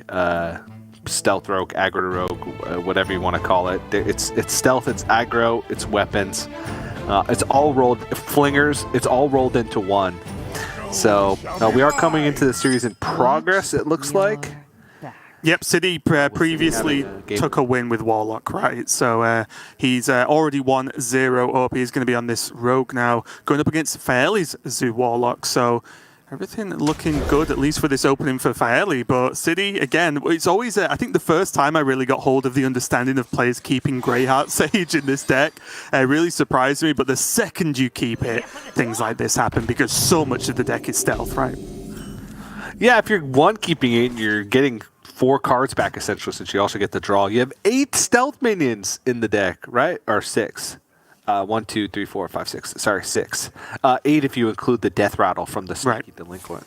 the stealth rogue, aggro rogue, whatever you want to call it. It's stealth, it's aggro, it's weapons. It's all rolled, flingers, it's all rolled into one. So we are coming into the series in progress, it looks like. Yep, City previously took a win with Warlock, right? So he's already won 0 up. He's going to be on this Rogue now, going up against Feli's Zoo Warlock. So everything looking good, at least for this opening for Feli. But City, again, it's always, I think the first time I really got hold of the understanding of players keeping Greyheart Sage in this deck really surprised me. But the second you keep it, things like this happen because so much of the deck is stealth, right? Yeah, if you're one keeping it, you're getting 4 cards back, essentially, since you also get the draw. You have 8 stealth minions in the deck, right? Or 6. 1, 2, 3, 4, 5, 6. Sorry, 6. 8 if you include the death rattle from the Sneaky Delinquent.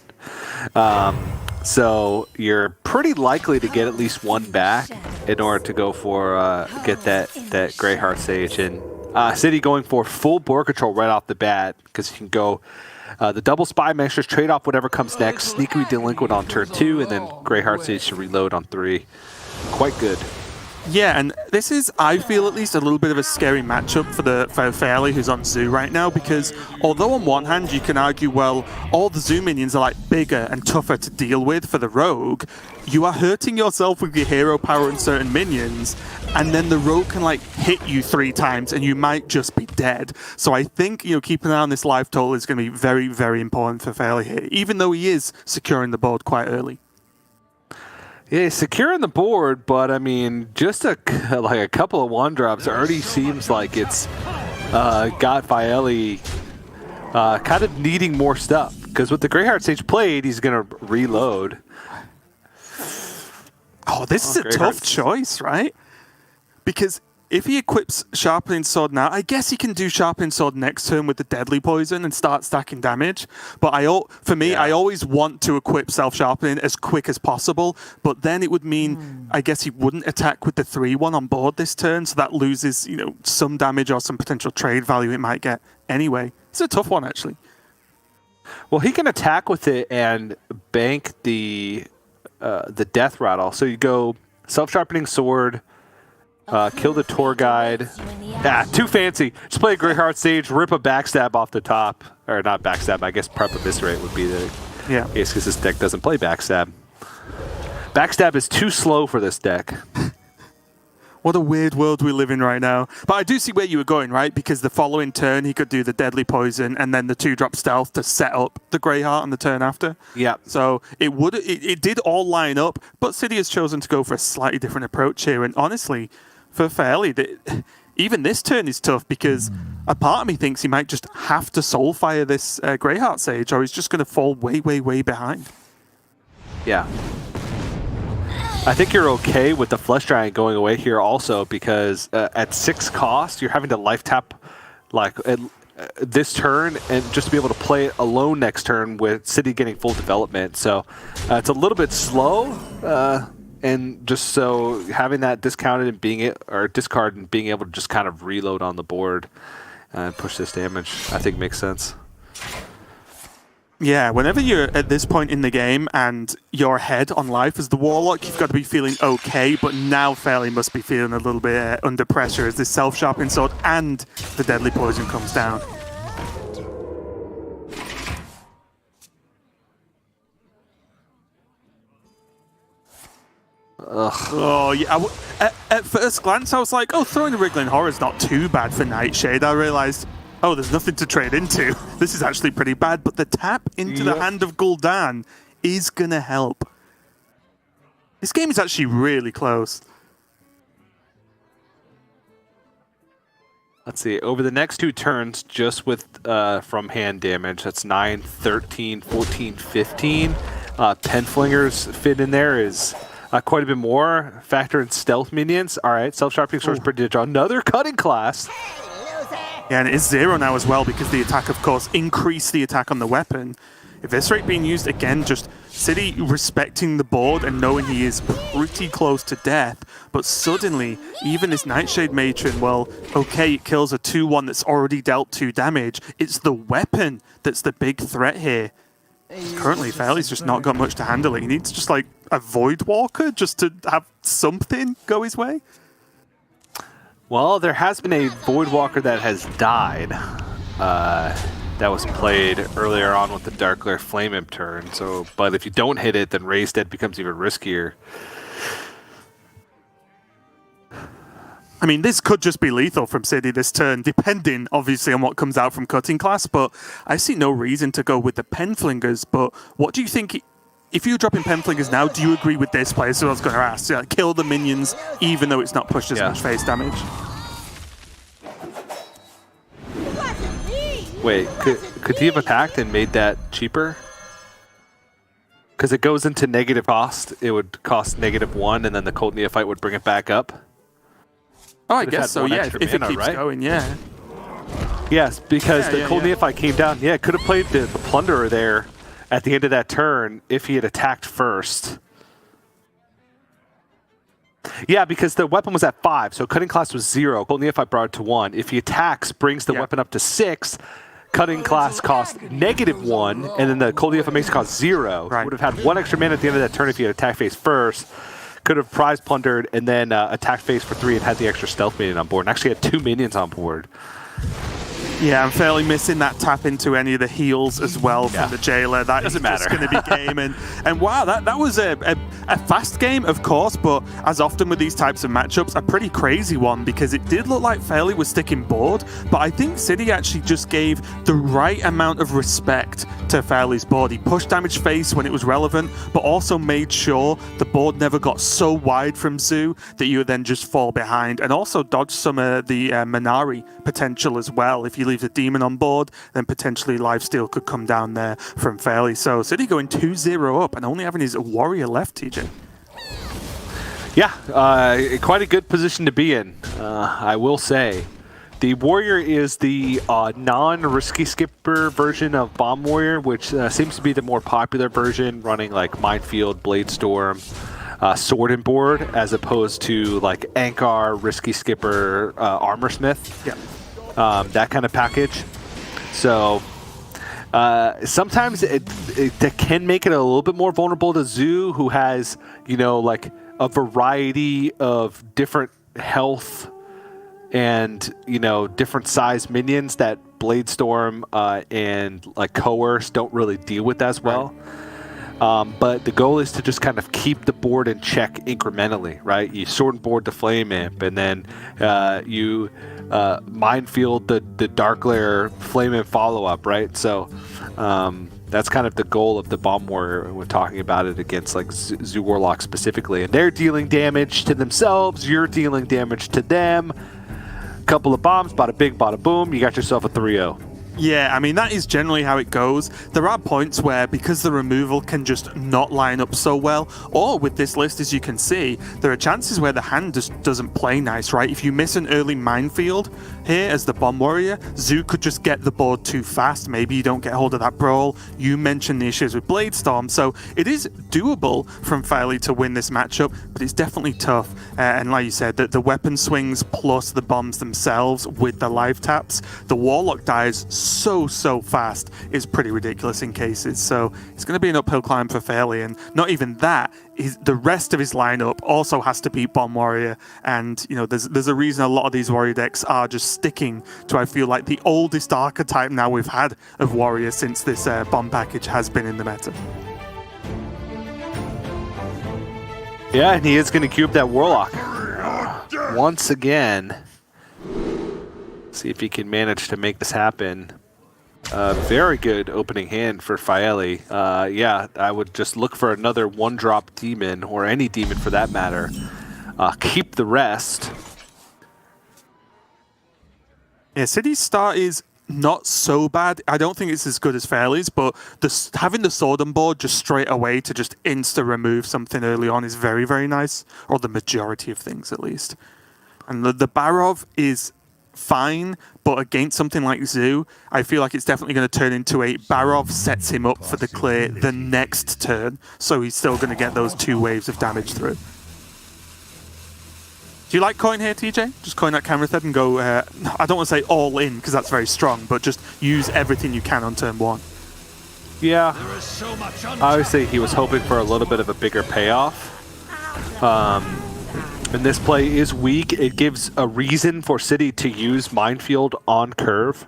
So you're pretty likely to get at least 1 back in order to go for get that Greyheart Sage. And City going for full board control right off the bat, because you can go the double spy measures, trade off whatever comes next, Sneaky Delinquent on turn 2, and then Greyheart Sage to reload on 3. Quite good. Yeah, and this is, I feel at least, a little bit of a scary matchup for Feli, who's on Zoo right now, because although on one hand you can argue, well, all the Zoo minions are like bigger and tougher to deal with for the Rogue, you are hurting yourself with your hero power and certain minions, and then the Rogue can like hit you 3 times and you might just be dead. So I think, keeping an eye on this life total is going to be very, very important for Feli here, even though he is securing the board quite early. Yeah, securing the board, but I mean, just a couple of 1-drops already seems like it's got Feli kind of needing more stuff. Because with the Greyheart Sage played, he's going to reload. Oh, this is a tough choice, right? Because if he equips Sharpening Sword now, I guess he can do Sharpening Sword next turn with the Deadly Poison and start stacking damage. But I always want to equip Self-Sharpening as quick as possible. But then it would mean, I guess he wouldn't attack with the 3-1 on board this turn. So that loses, some damage or some potential trade value it might get anyway. It's a tough one, actually. Well, he can attack with it and bank the Death Rattle. So you go Self-Sharpening Sword, kill the tour guide. Too fancy. Just play a Greyheart Sage, rip a backstab off the top. Or not backstab, I guess prep eviscerate would be the case, because this deck doesn't play backstab. Backstab is too slow for this deck. What a weird world we live in right now. But I do see where you were going, right? Because the following turn, he could do the Deadly Poison and then the 2-drop Stealth to set up the Greyheart on the turn after. Yeah. So it did all line up, but City has chosen to go for a slightly different approach here. And honestly, for Feli, even this turn is tough, because a part of me thinks he might just have to Soulfire this Greyheart Sage, or he's just going to fall way, way, way behind. Yeah. I think you're okay with the Flesh Giant going away here also, because at 6 cost, you're having to life tap this turn and just to be able to play it alone next turn with City getting full development. So it's a little bit slow, and just so having that discounted and discard and being able to just kind of reload on the board and push this damage, I think makes sense. Yeah, whenever you're at this point in the game and you're ahead on life as the Warlock, you've got to be feeling okay, but now Feli must be feeling a little bit under pressure as this Self-Sharpening Sword and the Deadly Poison comes down. Ugh. Oh, yeah. At first glance, I was like, throwing the Wriggling Horror is not too bad for Nightshade. I realized, there's nothing to trade into. This is actually pretty bad, but the tap into the hand of Gul'dan is going to help. This game is actually really close. Let's see. Over the next 2 turns, just with from hand damage, that's 9, 13, 14, 15. Penflingers fit in there is quite a bit more. Factor in stealth minions. All right, Self-Sharpening Sword is pretty good. Another cutting class. Yeah, and it is 0 now as well, because the attack, of course, increased the attack on the weapon. Eviscerate being used again, just City respecting the board and knowing he is pretty close to death. But suddenly, even this Nightshade Matron, well, okay, it kills a 2-1 that's already dealt 2 damage. It's the weapon that's the big threat here. currently Feli's just not got much to handle it. He needs just like a Void Walker just to have something go his way. Well, there has been a Void Walker that has died. That was played earlier on with the Darkglare Flame Imp turn. So, but if you don't hit it, then Raise Dead becomes even riskier. I mean, this could just be lethal from City this turn, depending, obviously, on what comes out from Cutting Class, but I see no reason to go with the Penflingers. But what do you think, if you're dropping Penflingers now, do you agree with this play? So I was going to ask, kill the minions, even though it's not pushed as much face damage? Wait, could he have attacked and made that cheaper? Because it goes into negative cost, it would cost -1, and then the Cold Neophyte would bring it back up. Oh, I guess so, yeah, if it keeps going, yeah. Yes, because the Cold Neophyte came down. Yeah, could have played the Plunderer there at the end of that turn if he had attacked first. Yeah, because the weapon was at 5, so Cutting Class was 0. Cold Neophyte brought it to 1. If he attacks, brings the weapon up to 6, Cutting Class cost -1, and then the Cold Neophyte makes it cost 0. Right. Would have had 1 extra mana at the end of that turn if he had attack phase first. Could have prize plundered and then attack phase for 3 and had the extra stealth minion on board. And actually had 2 minions on board. Yeah, I'm fairly missing that tap into any of the heals as well from the Jailer. That doesn't matter. It's going to be game. And wow, that was a fast game, of course, but as often with these types of matchups, a pretty crazy one because it did look like Feli was sticking board, but I think City actually just gave the right amount of respect to Feli's board. He pushed damage face when it was relevant, but also made sure the board never got so wide from Zoo that you would then just fall behind, and also dodged some of the Manari potential as well. If you leave the demon on board, then potentially lifesteal could come down there from Feli. So City going 2-0 up and only having his warrior left, TJ. Yeah, quite a good position to be in, I will say. The warrior is the non-risky skipper version of Bomb Warrior, which seems to be the more popular version, running like Minefield, Bladestorm, Sword and Board, as opposed to like Ankar, Risky Skipper, Armorsmith. Yeah. That kind of package. So sometimes it can make it a little bit more vulnerable to Zoo, who has, you know, like a variety of different health and, you know, different size minions that Bladestorm and like Coerce don't really deal with as well. But the goal is to just kind of keep the board in check incrementally, right? You Sword and Board the Flame Imp, and then you Minefield the Darkglare Flame Imp follow-up, right? So that's kind of the goal of the Bomb Warrior when talking about it against like Zoo Warlock specifically. And they're dealing damage to themselves, you're dealing damage to them. Couple of bombs, bada big, bada boom, you got yourself a 3-0. Yeah, I mean, that is generally how it goes. There are points where, because the removal can just not line up so well, or with this list, as you can see, there are chances where the hand just doesn't play nice, right? If you miss an early Minefield here as the Bomb Warrior, Zoo could just get the board too fast. Maybe you don't get hold of that Brawl. You mentioned the issues with Bladestorm, so it is doable from Feli to win this matchup, but it's definitely tough. And like you said, the weapon swings plus the bombs themselves with the life taps, the Warlock dies so fast is pretty ridiculous in cases. So it's going to be an uphill climb for Feli, and not even that. The rest of his lineup also has to beat Bomb Warrior, and you know there's a reason a lot of these Warrior decks are just sticking to, I feel like, the oldest archetype now we've had of Warrior since this Bomb package has been in the meta. Yeah, and he is going to cube that Warlock once again. See if he can manage to make this happen. Very good opening hand for Feli. Yeah, I would just look for another one-drop demon, or any demon for that matter. Keep the rest. Yeah, City's start is not so bad. I don't think it's as good as Feli's, but having the sword on board just straight away to just insta-remove something early on is very, very nice. Or the majority of things, at least. And the Barov is fine, but against something like Zoo, I feel like it's definitely going to turn into a Barov sets him up for the clear the next turn, so he's still going to get those 2 waves of damage through. Do you like coin here, TJ? Just coin that camera thread and go, I don't want to say all in, because that's very strong, but just use everything you can on turn 1. Yeah. Obviously, he was hoping for a little bit of a bigger payoff. And this play is weak. It gives a reason for City to use Minefield on curve.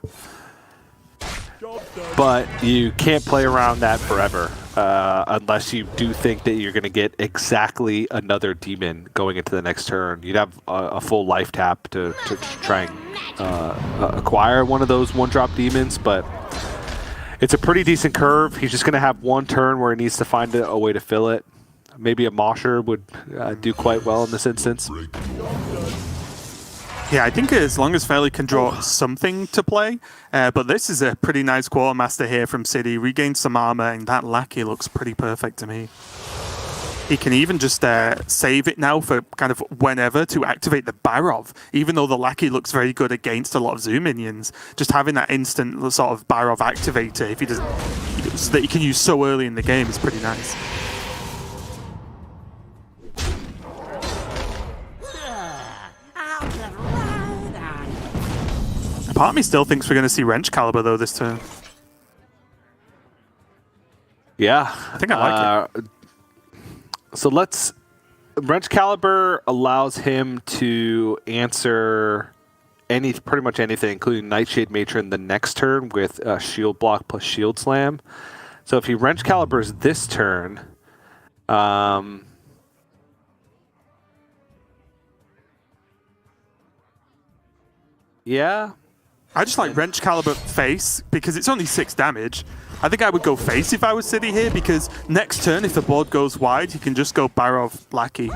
But you can't play around that forever unless you do think that you're going to get exactly another demon going into the next turn. You'd have a full life tap to try and acquire one of those one-drop demons, but it's a pretty decent curve. He's just going to have one turn where he needs to find a way to fill it. Maybe a Mosher would do quite well in this instance. Yeah, I think as long as Feli can draw something to play, but this is a pretty nice Quartermaster here from City. Regains some armor, and that Lackey looks pretty perfect to me. He can even just save it now for kind of whenever to activate the Barov, even though the Lackey looks very good against a lot of Zoo minions. Just having that instant sort of Barov activator, if he doesn't, so that you can use so early in the game, is pretty nice. Part of me still thinks we're going to see Wrench Caliber, though, this turn. Yeah. I think I like it. So let's... Wrench Caliber allows him to answer pretty much anything, including Nightshade Matron the next turn with Shield Block plus Shield Slam. So if he Wrench Calibers this turn... yeah... I just like Wrench Caliber face because it's only 6 damage. I think I would go face if I was City here because next turn, if the board goes wide, you can just go Barov Lackey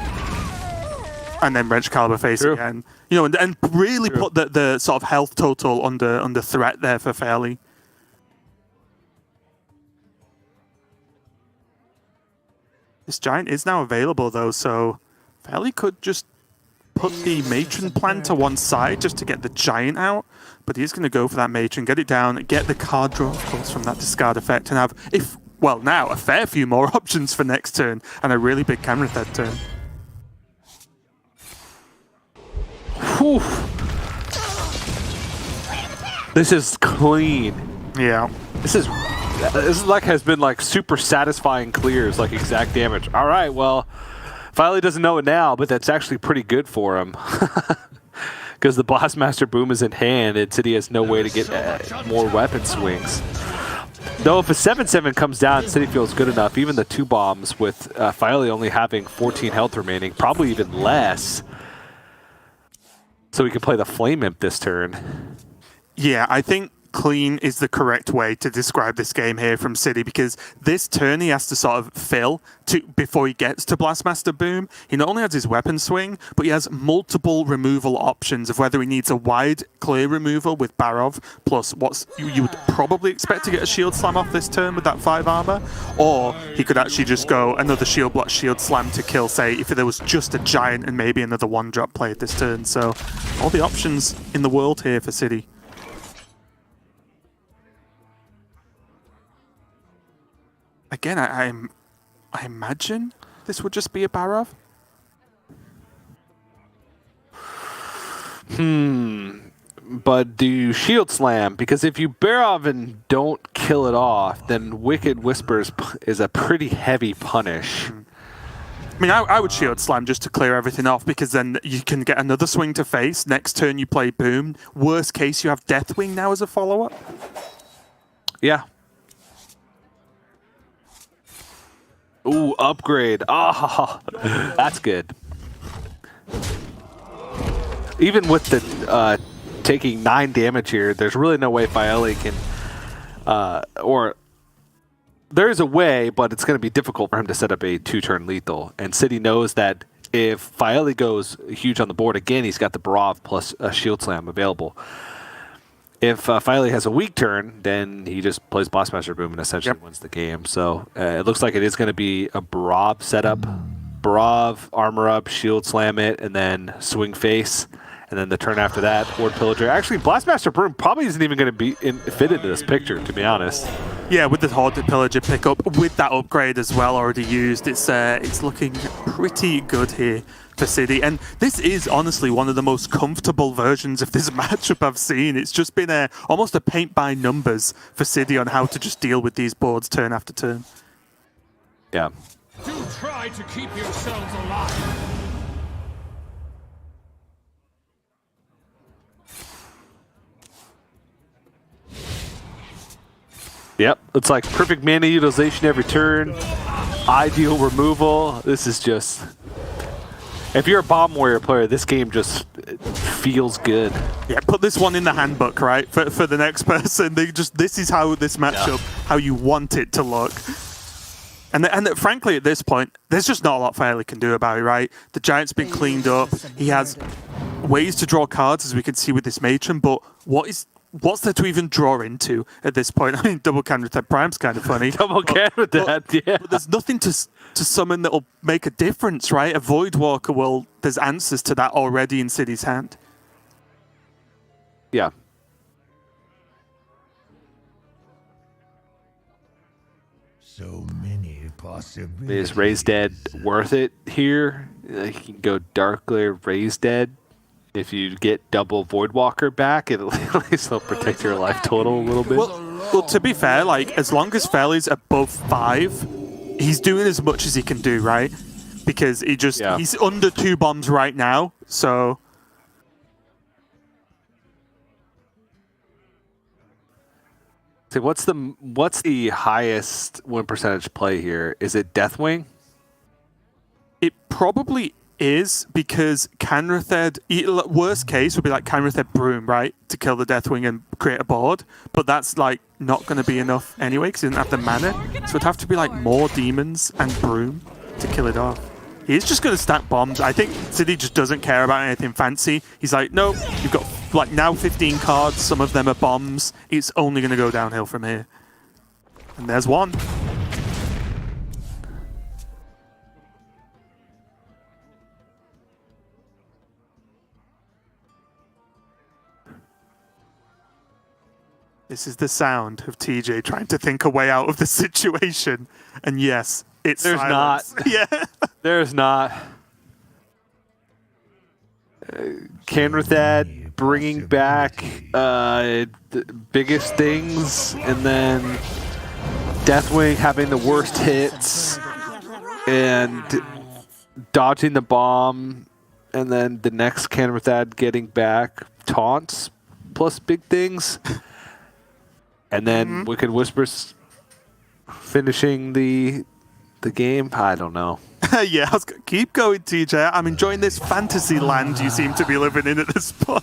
and then Wrench Caliber face again. You know, and really put the sort of health total under threat there for Feli. This Giant is now available though, so Feli could just put the Matron plan to one side just to get the Giant out, but he's going to go for that Matron, get it down, get the card draw, of course, from that discard effect, and have, now, a fair few more options for next turn, and a really big camera that turn. Whew. This is clean. Yeah. This is like has been like super satisfying clears, like exact damage. All right, well, Feli doesn't know it now, but that's actually pretty good for him. Because the Blastmaster Boom is in hand, and City has no way to get more weapon swings. Though if a 7/7 comes down, City feels good enough. Even the 2 bombs with Feli only having 14 health remaining, probably even less. So we can play the Flame Imp this turn. Yeah, I think clean is the correct way to describe this game here from City because this turn he has to sort of fill before he gets to Blastmaster Boom. He not only has his weapon swing, but he has multiple removal options of whether he needs a wide clear removal with Barov, plus what you would probably expect to get a Shield Slam off this turn with that 5 armor, or he could actually just go another Shield Block Shield Slam to kill, say, if there was just a Giant and maybe another 1-drop played this turn. So all the options in the world here for City. Again, I imagine this would just be a Barov. But do you Shield Slam? Because if you Barov and don't kill it off, then Wicked Whispers is a pretty heavy punish. I mean, I would Shield Slam just to clear everything off because then you can get another swing to face. Next turn you play Boom. Worst case, you have Deathwing now as a follow-up. Yeah. Ooh, upgrade. Ah, that's good. Even with the taking 9 damage here, there's really no way Feli can... or there is a way, but it's going to be difficult for him to set up a 2-turn lethal. And City knows that if Feli goes huge on the board again, he's got the Barov plus a Shield Slam available. If Feli has a weak turn, then he just plays Blastmaster Boom and essentially wins the game. So it looks like it is going to be a Barov setup. Barov, armor up, Shield Slam it, and then swing face. And then the turn after that, Horde Pillager. Actually, Blastmaster Broom probably isn't even going to be fit into this picture, to be honest. Yeah, with the Horde Pillager pickup, with that upgrade as well already used, it's looking pretty good here for City. And this is honestly one of the most comfortable versions of this matchup I've seen. It's just been almost a paint by numbers for City on how to just deal with these boards turn after turn. Yeah. Do try to keep yourselves alive. Yep, it's like perfect mana utilization every turn, ideal removal. This is just... If you're a Bomb Warrior player, this game just feels good. Yeah, put this one in the handbook, right? For the next person. This is how this matchup, how you want it to look. And frankly, at this point, there's just not a lot Feli can do about it, right? The Giant's been cleaned up. He has ways to draw cards, as we can see with this Matron, but what's there to even draw into at this point? I mean, double can with that Prime's kind of funny. Double can with that, yeah. But there's nothing to summon that'll make a difference, right? A Voidwalker, well, there's answers to that already in City's hand. Yeah. So many possibilities. Is Raise Dead worth it here? You can go Darkglare, Raise Dead. If you get double Voidwalker back, at least they'll protect your life total a little bit. Well, to be fair, like, as long as Feli's above 5, he's doing as much as he can do, right? Because he's under 2 bombs right now, so... So what's the highest win percentage play here? Is it Deathwing? It probably is, because Canrathed, worst case would be like Canrathed Broom, right? To kill the Deathwing and create a board. But that's like not going to be enough anyway, because he doesn't have the mana. So it'd have to be like more Demons and Broom to kill it off. He's just going to stack bombs. I think City just doesn't care about anything fancy. He's like, nope, you've got like now 15 cards, some of them are bombs. It's only going to go downhill from here. And there's one. This is the sound of TJ trying to think a way out of the situation. And yes, it's silence. Not. Yeah. There's not. Canrathed bringing back the biggest things, and then Deathwing having the worst hits, and dodging the bomb, and then the next Canrathed getting back taunts plus big things, and then Wicked Whispers finishing the game. I don't know. Yeah, keep going, TJ. I'm enjoying this fantasy land you seem to be living in at this point.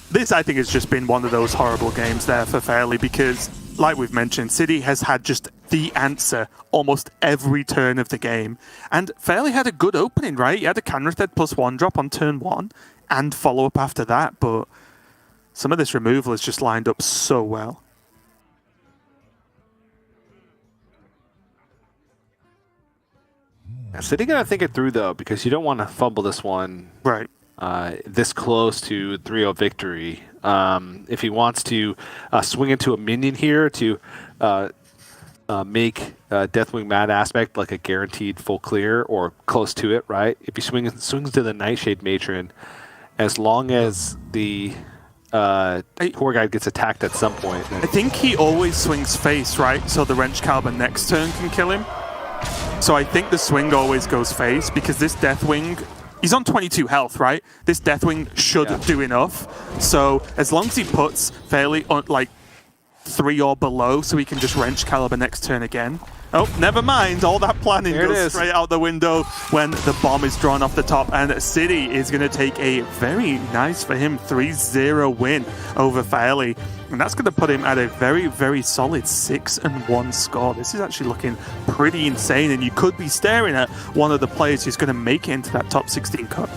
This, I think, has just been one of those horrible games there for Feli, because, like we've mentioned, City has had just the answer almost every turn of the game. And Feli had a good opening, right? He had a Canrathed +1 drop on turn 1 and follow-up after that, but some of this removal has just lined up so well. City gonna think it through though, because you don't want to fumble this one Right. this close to 3-0 victory. If he wants to swing into a minion here to make Deathwing Mad Aspect like a guaranteed full clear or close to it, right? If he swings to the Nightshade Matron, as long as the poor guy gets attacked at some point. I think he always swings face, right? So the Wrench Caliber next turn can kill him. So I think the swing always goes face, because this Deathwing, he's on 22 health, right? This Deathwing should do enough. So as long as he puts Feli on like 3 or below, so he can just Wrench Caliber next turn again. Oh, never mind. All that planning goes straight out the window when the bomb is drawn off the top. And City is going to take a very nice for him 3-0 win over Feli. And that's going to put him at a very, very solid 6-1 score. This is actually looking pretty insane. And you could be staring at one of the players who's going to make it into that top 16 cut.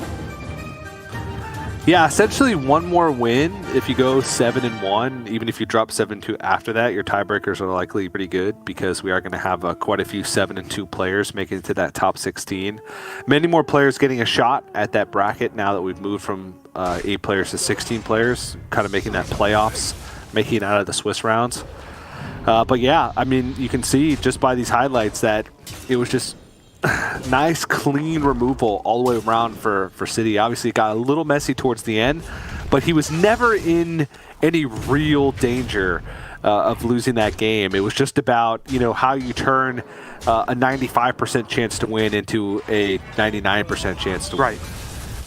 Yeah, essentially one more win. If you go 7-1, even if you drop 7-2 after that, your tiebreakers are likely pretty good because we are going to have quite a few 7-2 players making it to that top 16. Many more players getting a shot at that bracket now that we've moved from 8 players to 16 players, kind of making that playoffs, making it out of the Swiss rounds. But yeah, I mean, you can see just by these highlights that it was just nice, clean removal all the way around for City. Obviously, it got a little messy towards the end, but he was never in any real danger of losing that game. It was just about, you know, how you turn a 95% chance to win into a 99% chance to win.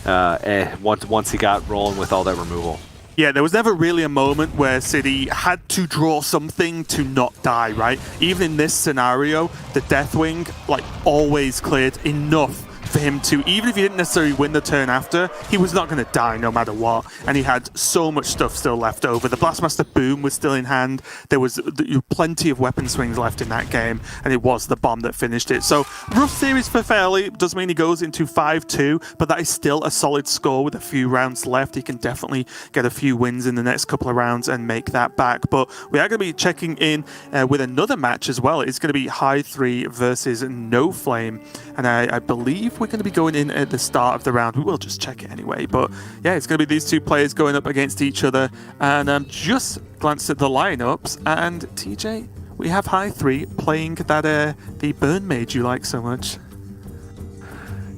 Right. And once he got rolling with all that removal. Yeah, there was never really a moment where City had to draw something to not die, right? Even in this scenario, the Deathwing, like, always cleared enough for him to, even if he didn't necessarily win the turn after, he was not going to die no matter what. And he had so much stuff still left over. The Blastmaster Boom was still in hand. There was plenty of weapon swings left in that game, and it was the bomb that finished it. So, rough series for Feli. Does mean he goes into 5-2, but that is still a solid score with a few rounds left. He can definitely get a few wins in the next couple of rounds and make that back. But we are going to be checking in with another match as well. It's going to be High3 versus NoFlame, and I believe we're going to be going in at the start of the round. We will just check it anyway. But yeah, it's going to be these two players going up against each other. And just glanced at the lineups, and TJ, we have High3 playing that the Burn Mage you like so much.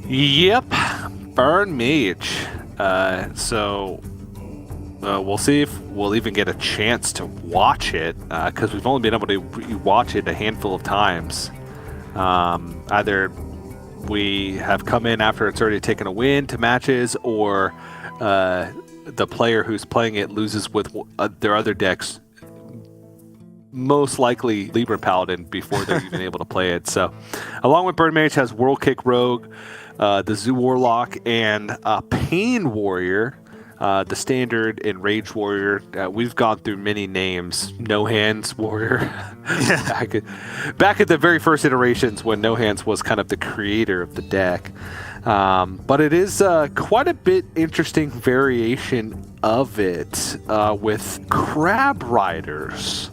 Yep, Burn Mage. So we'll see if we'll even get a chance to watch it, because we've only been able to watch it a handful of times. Either we have come in after it's already taken a win to matches, or the player who's playing it loses with their other decks, most likely Libra Paladin, before they're even able to play it. So, along with Burn Mage has World Kick Rogue, the Zoo Warlock, and Pain Warrior, the Standard and Rage Warrior. We've gone through many names. No Hands Warrior. back at the very first iterations when No Hands was kind of the creator of the deck. But it is quite a bit interesting variation of it with Crab Riders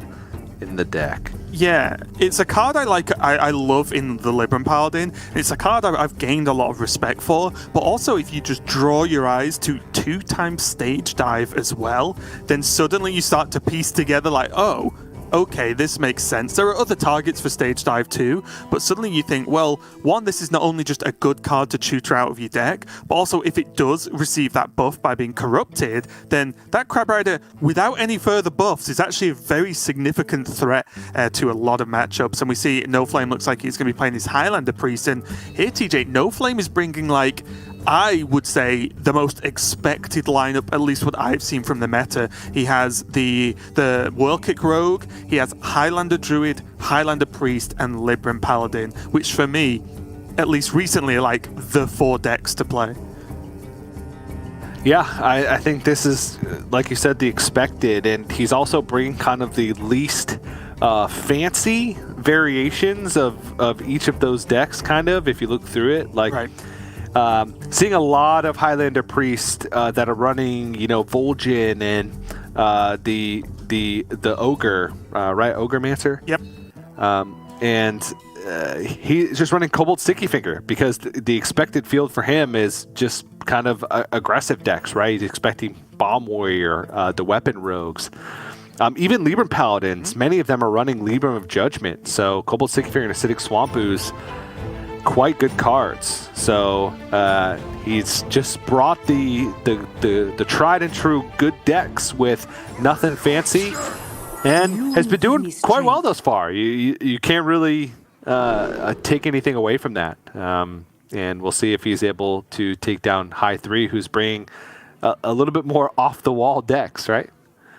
in the deck. Yeah, it's a card I love in the Libram Paladin. It's a card I've gained a lot of respect for, but also if you just draw your eyes to 2x Stage Dive as well, then suddenly you start to piece together like, oh, okay, this makes sense. There are other targets for Stage Dive too, but suddenly you think, well, one, this is not only just a good card to tutor out of your deck, but also if it does receive that buff by being corrupted, then that Crab Rider, without any further buffs, is actually a very significant threat to a lot of matchups. And we see NoFlame looks like he's going to be playing his Highlander Priest, and here, TJ, NoFlame is bringing, like, I would say the most expected lineup, at least what I've seen from the meta. He has the World Kick Rogue, he has Highlander Druid, Highlander Priest, and Libram Paladin, which for me, at least recently, are like the 4 decks to play. Yeah, I think this is, like you said, the expected, and he's also bringing kind of the least fancy variations of each of those decks, kind of, if you look through it. Like, right. Seeing a lot of Highlander Priest that are running, you know, Vol'jin and the Ogre, right? Ogremancer? Yep. And he's just running Cobalt Sticky Finger because the expected field for him is just kind of aggressive decks, right? He's expecting Bomb Warrior, the Weapon Rogues. Even Libram Paladins, many of them are running Libram of Judgment. So Cobalt Sticky Finger and Acidic Swamp Ooze, quite good cards. So he's just brought the tried and true good decks with nothing fancy, and has been doing quite well thus far. You can't really take anything away from that. And we'll see if he's able to take down High3, who's bringing a little bit more off the wall decks, right?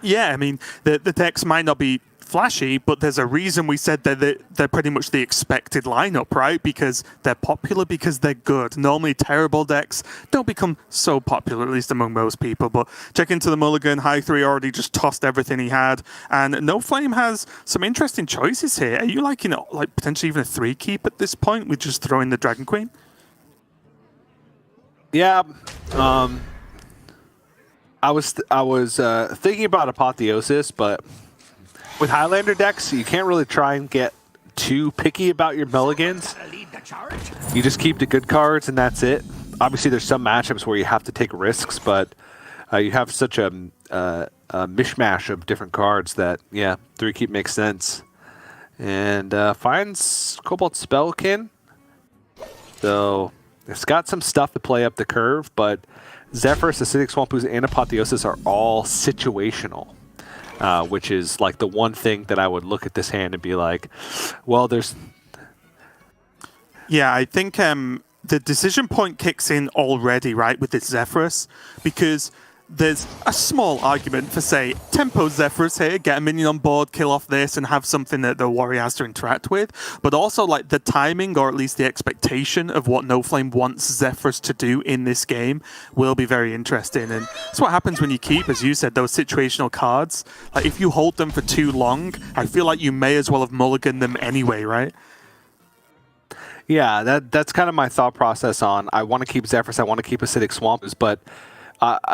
Yeah, I mean, the decks might not be flashy, but there's a reason we said that they're pretty much the expected lineup, right? Because they're popular because they're good. Normally, terrible decks don't become so popular, at least among most people. But check into the mulligan. High3 already just tossed everything he had, and NoFlame has some interesting choices here. Are you liking it, like potentially even a 3-keep at this point with just throwing the Dragon Queen? Yeah. I was thinking about Apotheosis, but with Highlander decks, you can't really try and get too picky about your mulligans. You just keep the good cards, and that's it. Obviously, there's some matchups where you have to take risks, but you have such a mishmash of different cards that, yeah, 3-keep makes sense. And finds Cobalt Spellkin. So it's got some stuff to play up the curve, but Zephyrus, Acidic Swamp Ooze, and Apotheosis are all situational, which is like the one thing that I would look at this hand and be like, well, there's... Yeah, I think the decision point kicks in already, right, with this Zephyrus, because there's a small argument for, say, tempo Zephyrus here, get a minion on board, kill off this, and have something that the warrior has to interact with. But also, like, the timing, or at least the expectation of what NoFlame wants Zephyrus to do in this game will be very interesting. And that's what happens when you keep, as you said, those situational cards. Like, if you hold them for too long, I feel like you may as well have mulliganed them anyway, right? Yeah, that's kind of my thought process on, I want to keep Zephyrus, I want to keep Acidic Swamp Ooze, but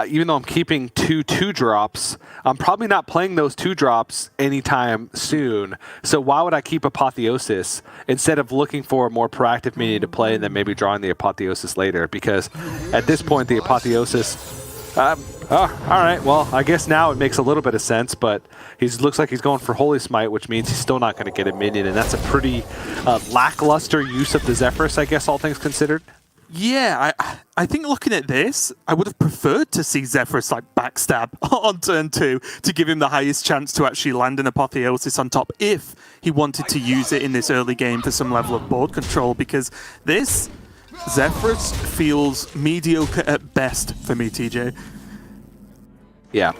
even though I'm keeping 2/2-drops, I'm probably not playing those 2-drops anytime soon. So why would I keep Apotheosis instead of looking for a more proactive minion to play and then maybe drawing the Apotheosis later? Because at this point, the Apotheosis... all right, well, I guess now it makes a little bit of sense, but he looks like he's going for Holy Smite, which means he's still not going to get a minion, and that's a pretty lackluster use of the Zephyrus, I guess, all things considered. Yeah, I think looking at this, I would have preferred to see Zephyrus like backstab on turn 2 to give him the highest chance to actually land an Apotheosis on top if he wanted to use it in this early game for some level of board control, because this Zephyrus feels mediocre at best for me, TJ. Yeah.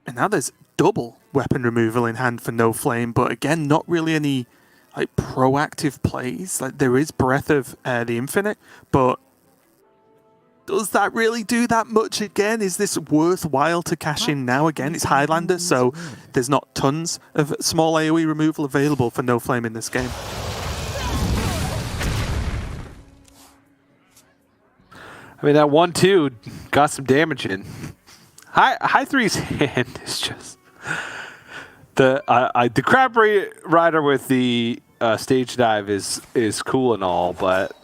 And now there's double weapon removal in hand for NoFlame, but again, not really any like proactive plays. Like, there is Breath of the Infinite, but does that really do that much again? Is this worthwhile to cash in now? Again, it's Highlander, so there's not tons of small AoE removal available for NoFlame in this game. I mean, that 1/2 got some damage in. High Three's hand is just... The Crab Rider with the stage dive is cool and all, but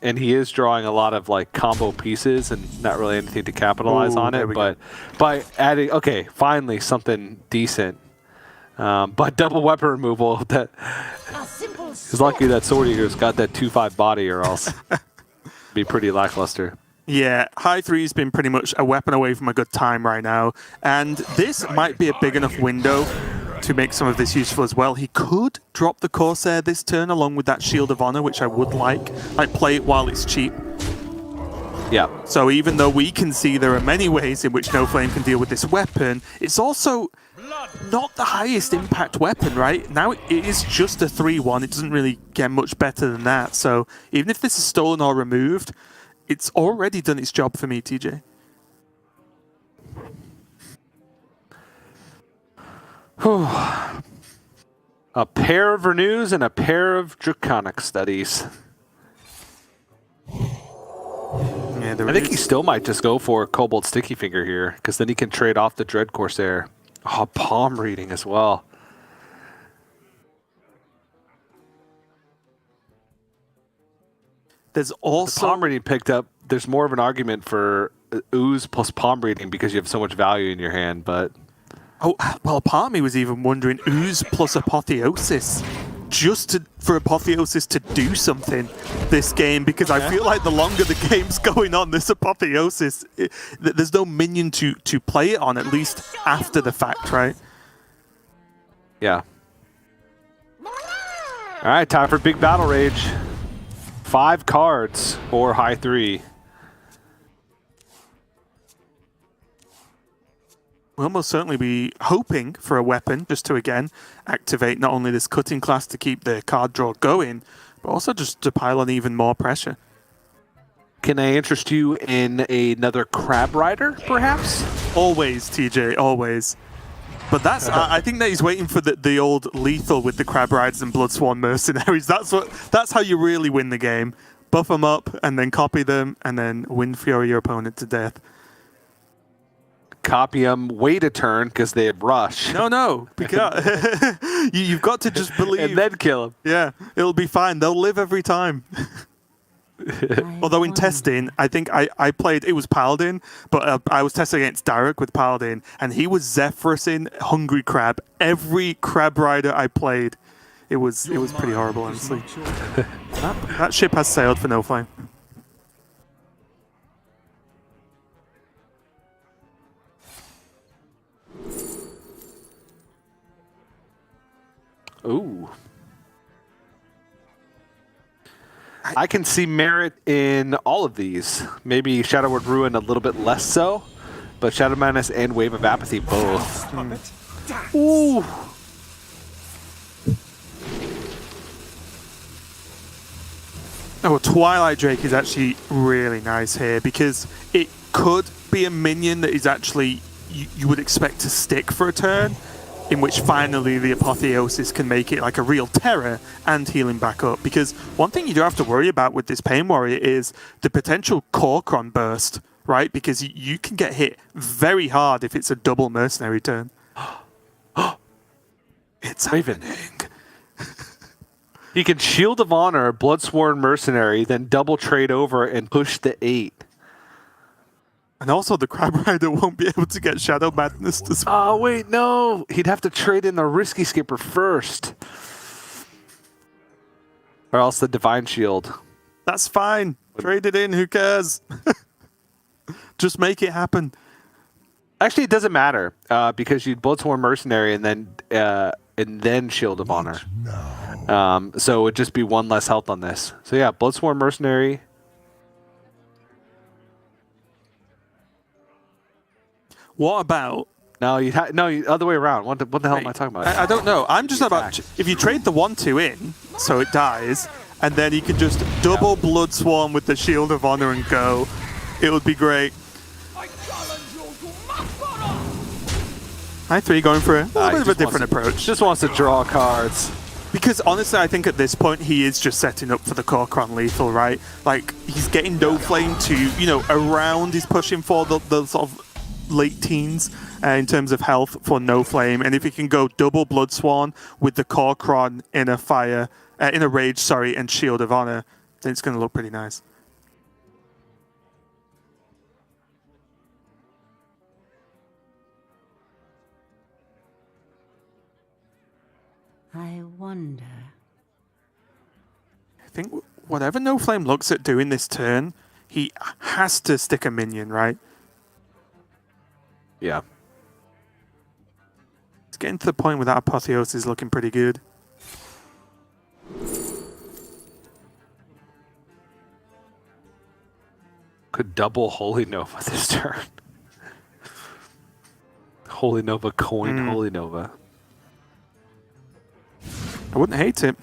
and he is drawing a lot of like combo pieces and not really anything to capitalize on it. But by adding, okay, finally something decent. But double weapon removal, that he's lucky that Sword Eater's got that 2/5 body, or else it'd be pretty lackluster. Yeah, High Three's been pretty much a weapon away from a good time right now, and this might be a big enough window to make some of this useful as well. He could drop the Corsair this turn along with that Shield of Honor, which I would like play it while it's cheap. Yeah. So even though we can see there are many ways in which NoFlame can deal with this weapon, it's also not the highest impact weapon, right? Now it is just a 3/1. It doesn't really get much better than that. So even if this is stolen or removed, it's already done its job for me, TJ. A pair of Renews and a pair of Draconic Studies. Yeah, I think he still might just go for Cobalt Sticky Finger here, because then he can trade off the Dread Corsair. Oh, palm reading as well. There's also... The palm reading picked up, there's more of an argument for Ooze plus palm reading because you have so much value in your hand, but... Oh, well, part of me was even wondering Ooze plus Apotheosis, just for Apotheosis to do something this game, because I feel like the longer the game's going on, this Apotheosis, there's no minion to play it on, at least after the fact, right? Yeah. All right, time for Big Battle Rage. 5 cards for High 3. We'll most certainly be hoping for a weapon just to, again, activate not only this cutting class to keep the card draw going, but also just to pile on even more pressure. Can I interest you in another Crab Rider, perhaps? Always, TJ, always. But that's, I think that he's waiting for the old lethal with the Crab Riders and Bloodsworn Mercenaries. That's how you really win the game. buff them up, and then copy them, and then Wind Fury your opponent to death. Copy them, wait a turn because they have rush. No, because you've got to just believe. And then kill them. Yeah, it'll be fine. They'll live every time. Although in testing, I think I played, it was Paladin, but I was testing against Derek with Paladin, and he was Zephyrusing Hungry Crab. Every Crab Rider I played, it was pretty horrible, honestly. That ship has sailed for NoFlame. Ooh. I can see merit in all of these. Maybe Shadow Word Ruin a little bit less so, but Shadow Madness and Wave of Apathy both. Ooh. Oh, Twilight Drake is actually really nice here because it could be a minion that is actually you would expect to stick for a turn, in which finally the Apotheosis can make it like a real terror and healing back up. Because one thing you do have to worry about with this Pain Warrior is the potential Korkron burst, right? Because you can get hit very hard if it's a double mercenary turn. It's happening. He can Shield of Honor, Bloodsworn Mercenary, then double trade over and push the 8. And also the Crab Rider won't be able to get Shadow Madness to spell. Oh, wait, no. He'd have to trade in the Risky Skipper first. Or else the Divine Shield. That's fine. Trade it in. Who cares? Just make it happen. Actually, it doesn't matter because you'd Bloodsworn Mercenary and then Shield of Honor. So it would just be one less health on this. So yeah, Bloodsworn Mercenary. What about... No, other way around. What the hell am I talking about? I don't know. I'm just about... If you trade the 1-2 in, so it dies, and then you can just double Bloodsworn with the Shield of Honor and go, it would be great. Hi, 3 going for a little bit of a different approach. Just wants to draw cards. Because honestly, I think at this point he is just setting up for the Korkron lethal, right? Like, he's getting NoFlame to, around, he's pushing for the sort of late teens in terms of health for NoFlame, and if he can go double Bloodsworn with the Korkron in a Rage, and Shield of Honor, then it's going to look pretty nice. I wonder. I think whatever NoFlame looks at doing this turn, he has to stick a minion, right? Yeah. It's getting to the point where that Apotheosis is looking pretty good. Could double Holy Nova this turn. Holy Nova coin, Holy Nova. I wouldn't hate it.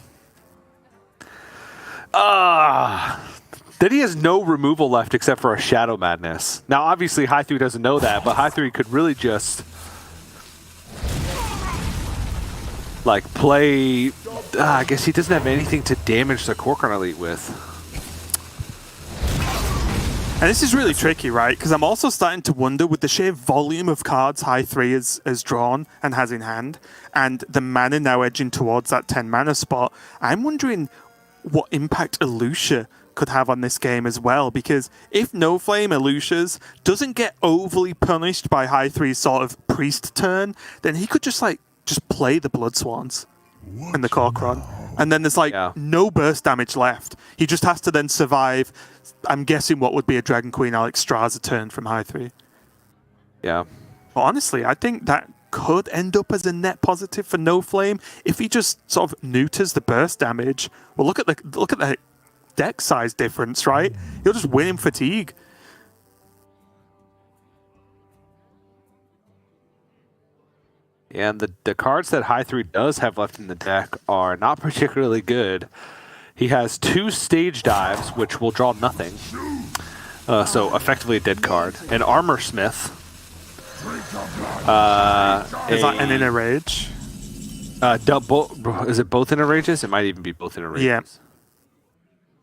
Then he has no removal left except for a Shadow Madness. Now, obviously, High 3 doesn't know that, but High 3 could really just play... I guess he doesn't have anything to damage the Korkron Elite with. And this is really tricky, right? Because I'm also starting to wonder, with the sheer volume of cards High 3 has drawn and has in hand, and the mana now edging towards that 10 mana spot, I'm wondering what impact Elucia could have on this game as well, because if NoFlame Elucia's doesn't get overly punished by High 3's sort of priest turn, then he could just play the Bloodswans and the Korkron, and then there's no burst damage left. He just has to then survive, I'm guessing, what would be a Dragon Queen Alexstrasza turn from High 3. Yeah. But honestly, I think that could end up as a net positive for NoFlame if he just sort of neuters the burst damage. Well, look at the deck size difference, right? He'll just win in fatigue. And the cards that High 3 does have left in the deck are not particularly good. He has 2 stage dives, which will draw nothing. So effectively a dead card. An Armor Smith. Is that an Inner Rage? Is it both Inner Rages? It might even be both Inner Rages. Yeah.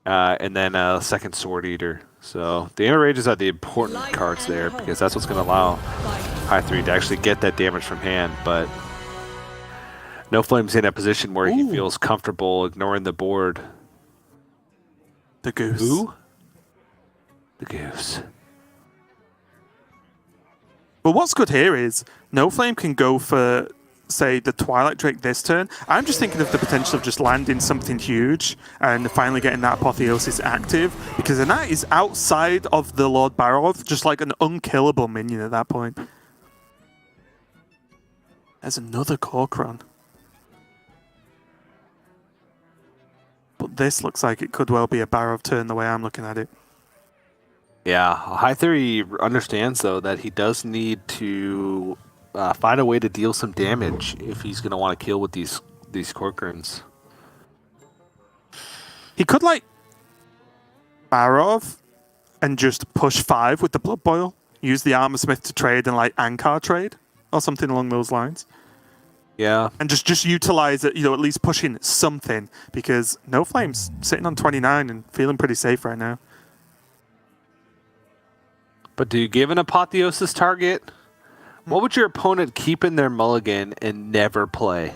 and then a second Sword Eater. So the Inner Rages are the important cards there because that's what's going to allow High 3 to actually get that damage from hand. But NoFlame's in a position where he feels comfortable ignoring the board. The goose. Who? The goose. But what's good here is NoFlame can go for, say, the Twilight Drake this turn. I'm just thinking of the potential of just landing something huge and finally getting that Apotheosis active, because then that is outside of the Lord Barov, just like an unkillable minion at that point. There's another Corcoran. But this looks like it could well be a Barov turn the way I'm looking at it. Yeah, High 3 understands, though, that he does need to find a way to deal some damage if he's going to want to kill with these Corcorans. He could, like, Barov and just push 5 with the Blood Boil. Use the Armorsmith to trade and, like, Ankar trade or something along those lines. Yeah. And just utilize it, at least pushing something, because NoFlame's sitting on 29 and feeling pretty safe right now. But do you give an Apotheosis target? What would your opponent keep in their mulligan and never play?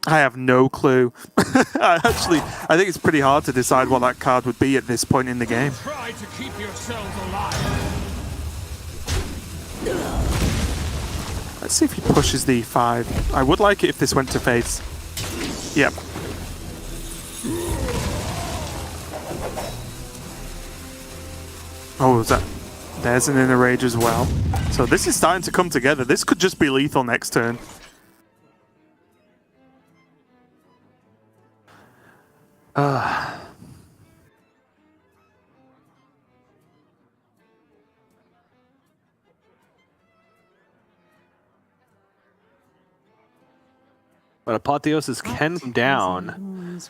I have no clue. I think it's pretty hard to decide what that card would be at this point in the game. Try to keep yourselves alive. Let's see if he pushes the 5. I would like it if this went to face. Yep. Oh, is that... There's an Inner Rage as well. So this is starting to come together. This could just be lethal next turn. But Apotheosis can come down.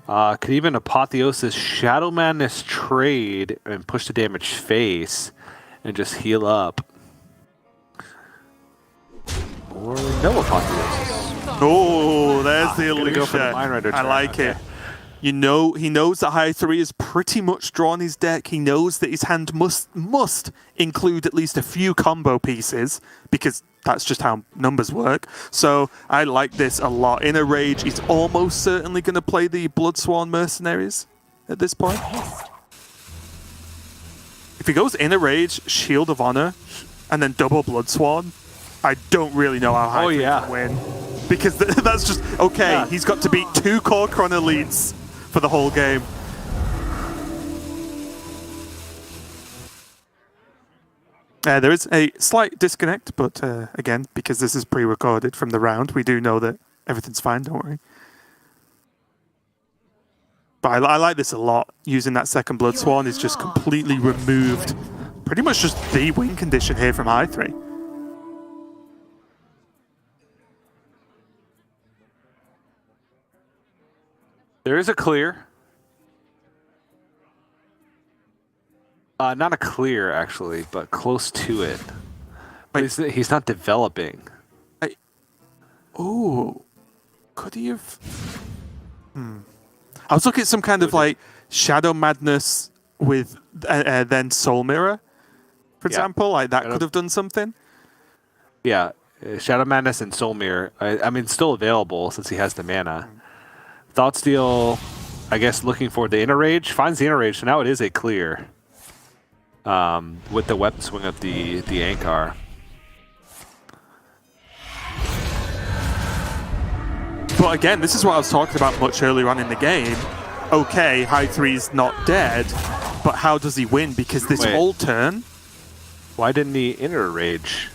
Could even Apotheosis Shadow Madness trade and push the damage face and just heal up. Or no Apotheosis. Oh, there's the illusion. Go for the Mind Rider I turn. like it. He knows that High 3 has pretty much drawn his deck. He knows that his hand must include at least a few combo pieces, because that's just how numbers work. So I like this a lot. Inner Rage is almost certainly going to play the Bloodsworn Mercenaries at this point. If he goes Inner Rage, Shield of Honor, and then double Bloodsworn, I don't really know how High 3 can win. Because that's just, okay, Yeah. He's got to beat 2 Corcoran elites for the whole game. There is a slight disconnect, but again, because this is pre-recorded from the round, we do know that everything's fine, don't worry. But I like this a lot. Using that second Bloodsworn is just completely removed. Pretty much just the win condition here from High 3. There is a clear. Not a clear, actually, but close to it. But he's not developing. Oh, could he have? I was looking at some kind of like Shadow Madness with then Soul Mirror, for example. Like that could have done something. Yeah, Shadow Madness and Soul Mirror. I mean, still available since he has the mana. Thoughtsteel, I guess, looking for the Inner Rage, finds the Inner Rage, so now it is a clear. With the weapon swing of the Ankar. But again, this is what I was talking about much earlier on in the game. Okay, High 3's not dead, but how does he win? Because this whole turn... Why didn't he Inner Rage?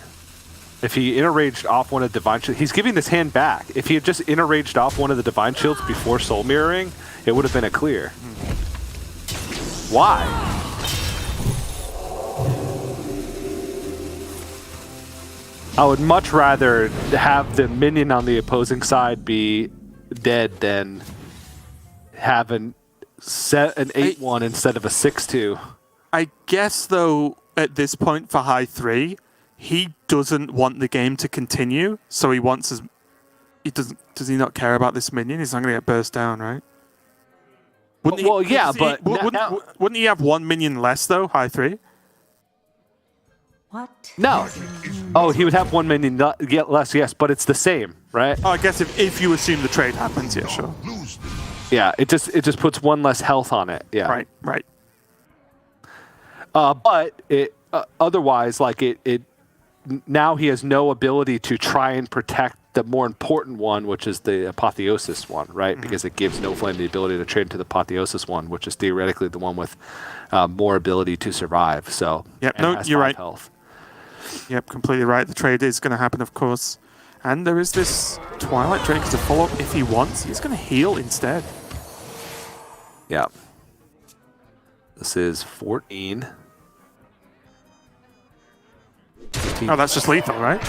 If he Inner Raged off one of the Divine Shields, he's giving this hand back. If he had just Inner Raged off one of the Divine Shields before Soul Mirroring, it would have been a clear. Why? I would much rather have the minion on the opposing side be dead than have an 8-1 instead of a 6-2. I guess, though, at this point for High 3, he doesn't want the game to continue, so he wants his... Does he not care about this minion? He's not going to get burst down, right? Well, yeah, but wouldn't he have 1 minion less though? High 3. What? no. Oh, he would have 1 minion less, yes, but it's the same, right? Oh, I guess if you assume the trade happens, yeah, sure. Yeah, it just puts 1 less health on it. Yeah. Right. But it otherwise, like it now he has no ability to try and protect the more important one, which is the Apotheosis one, right? Because it gives NoFlame the ability to trade into the Apotheosis one, which is theoretically the one with more ability to survive. So yep, no, you're right. Health. Yep, completely right. The trade is going to happen, of course. And there is this Twilight Drake as a follow-up if he wants. He's going to heal instead. Yeah. This is 14. Oh, that's just lethal, right?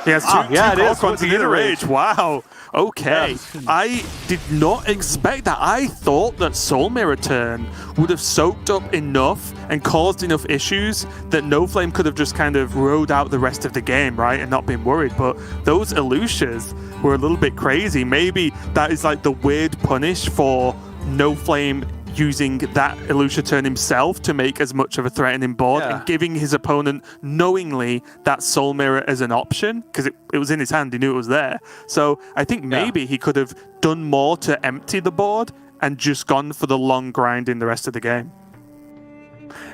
He has it is. Quantum Inner Rage. Wow. Okay. Yeah. I did not expect that. I thought that Soul Mirror turn would have soaked up enough and caused enough issues that NoFlame could have just kind of rode out the rest of the game, right, and not been worried. But those Elusias were a little bit crazy. Maybe that is like the weird punish for NoFlame using that Elusia turn himself to make as much of a threatening board and giving his opponent knowingly that Soul Mirror as an option because it was in his hand, he knew it was there. So I think maybe he could have done more to empty the board and just gone for the long grind in the rest of the game.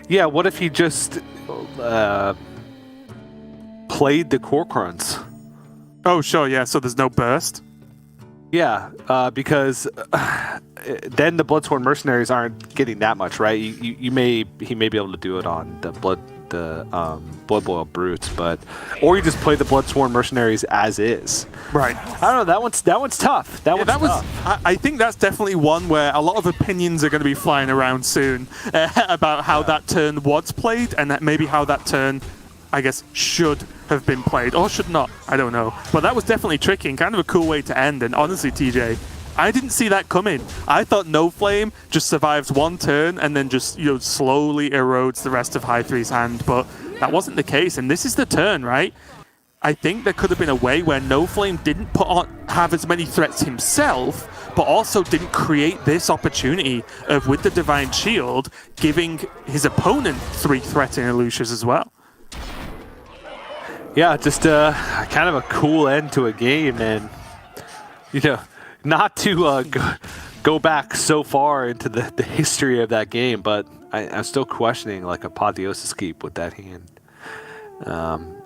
Yeah, what if he just played the Corcoruns? Oh, sure, yeah, so there's no burst? Yeah, because then the Bloodsworn Mercenaries aren't getting that much, right? He may be able to do it on the Blood Boil Brutes, or you just play the Bloodsworn Mercenaries as is. Right. I don't know. That one's tough. I think that's definitely one where a lot of opinions are going to be flying around soon about how that turn was played and that maybe how that turn, I guess, should have been played or should not. I don't know. But that was definitely tricky and kind of a cool way to end. And honestly, TJ, I didn't see that coming. I thought NoFlame just survives one turn and then just slowly erodes the rest of High 3's hand. But that wasn't the case. And this is the turn, right? I think there could have been a way where NoFlame didn't have as many threats himself, but also didn't create this opportunity of, with the Divine Shield, giving his opponent 3 threatening Elusias as well. Yeah, just kind of a cool end to a game, and not to go back so far into the history of that game, but I'm still questioning like Apotheosis Keep with that hand.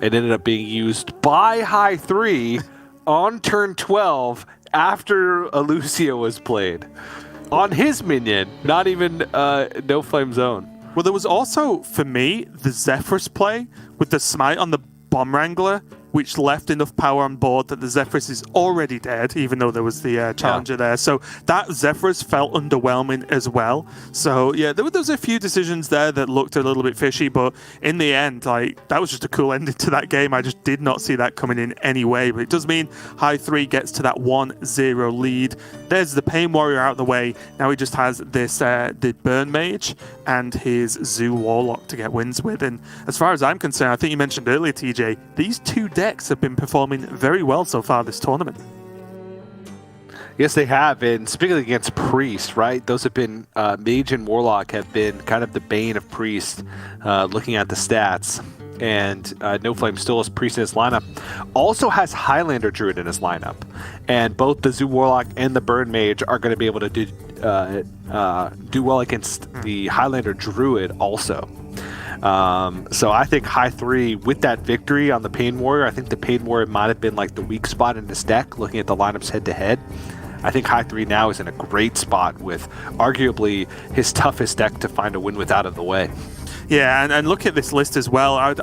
It ended up being used by High 3 on turn 12 after Elusia was played on his minion, not even NoFlame's own. Well, there was also, for me, the Zephyrus play with the smite on the Bomb Wrangler, which left enough power on board that the Zephyrus is already dead, even though there was the Challenger there. So that Zephyrus felt underwhelming as well. So yeah, there was a few decisions there that looked a little bit fishy, but in the end, like, that was just a cool ending to that game. I just did not see that coming in any way, but it does mean High 3 gets to that 1-0 lead. There's the Pain Warrior out of the way. Now he just has this the Burn Mage and his Zoo Warlock to get wins with. And as far as I'm concerned, I think you mentioned earlier, TJ, these two decks have been performing very well so far this tournament. Yes, they have. And speaking against Priest, right? Those have been, Mage and Warlock have been kind of the bane of Priest, looking at the stats. And NoFlame still has Priest in his lineup. Also has Highlander Druid in his lineup. And both the Zoo Warlock and the Burn Mage are going to be able to do well against the Highlander Druid also. So I think High 3, with that victory on the Pain Warrior, I think the Pain Warrior might have been like the weak spot in this deck, looking at the lineups head-to-head. I think High 3 now is in a great spot with arguably his toughest deck to find a win with out of the way. Yeah, and look at this list as well.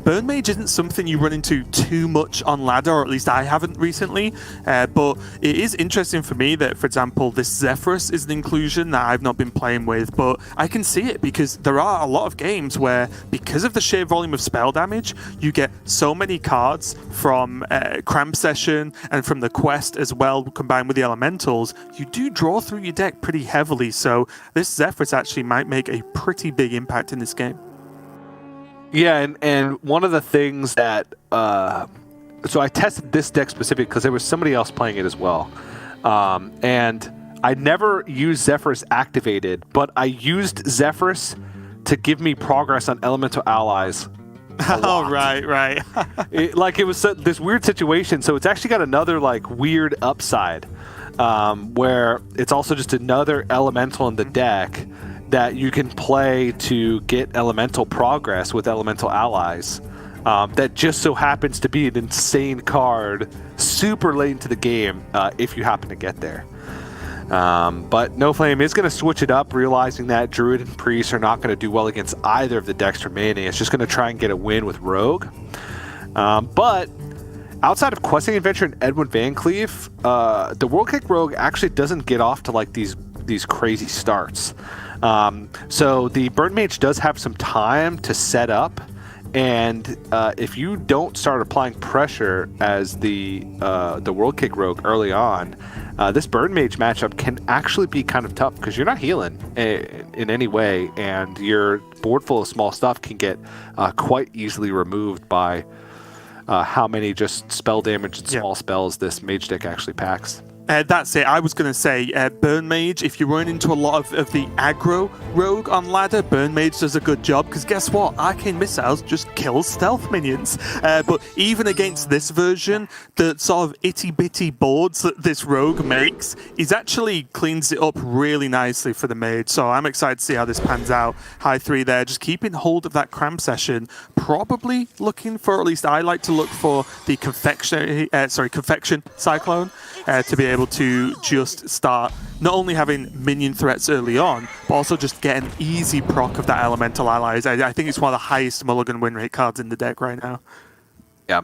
Burn Mage isn't something you run into too much on ladder, or at least I haven't recently, but it is interesting for me that, for example, this Zephyrus is an inclusion that I've not been playing with, but I can see it because there are a lot of games where, because of the sheer volume of spell damage, you get so many cards from Cramp Session and from the quest as well, combined with the elementals, you do draw through your deck pretty heavily, so this Zephyrus actually might make a pretty big impact in this game. Yeah, and one of the things that so I tested this deck specifically because there was somebody else playing it as well, and I never used Zephyrus activated, but I used Zephyrus to give me progress on elemental allies. Oh, right. It was this weird situation, so it's actually got another like weird upside, where it's also just another elemental in the deck that you can play to get elemental progress with elemental allies. That just so happens to be an insane card super late into the game if you happen to get there. But NoFlame is going to switch it up, realizing that Druid and Priest are not going to do well against either of the decks remaining. It's just going to try and get a win with Rogue. But outside of Questing Adventure and Edwin Van Cleef, the World Kick Rogue actually doesn't get off to like these crazy starts. So the Burn Mage does have some time to set up. And if you don't start applying pressure as the World Kick Rogue early on, this Burn Mage matchup can actually be kind of tough because you're not healing in any way, and your board full of small stuff can get quite easily removed by how many just spell damage and small spells this Mage deck actually packs. That's it. I was going to say, Burn Mage, if you run into a lot of the aggro rogue on ladder, Burn Mage does a good job, because guess what? Arcane Missiles just kills stealth minions. But even against this version, the sort of itty-bitty boards that this rogue makes is actually cleans it up really nicely for the Mage. So I'm excited to see how this pans out. High 3 there, just keeping hold of that cram session. Probably looking for, at least I like to look for the Confection Cyclone to be able to just start not only having minion threats early on, but also just get an easy proc of that elemental allies. I think it's one of the highest mulligan win rate cards in the deck right now. Yeah.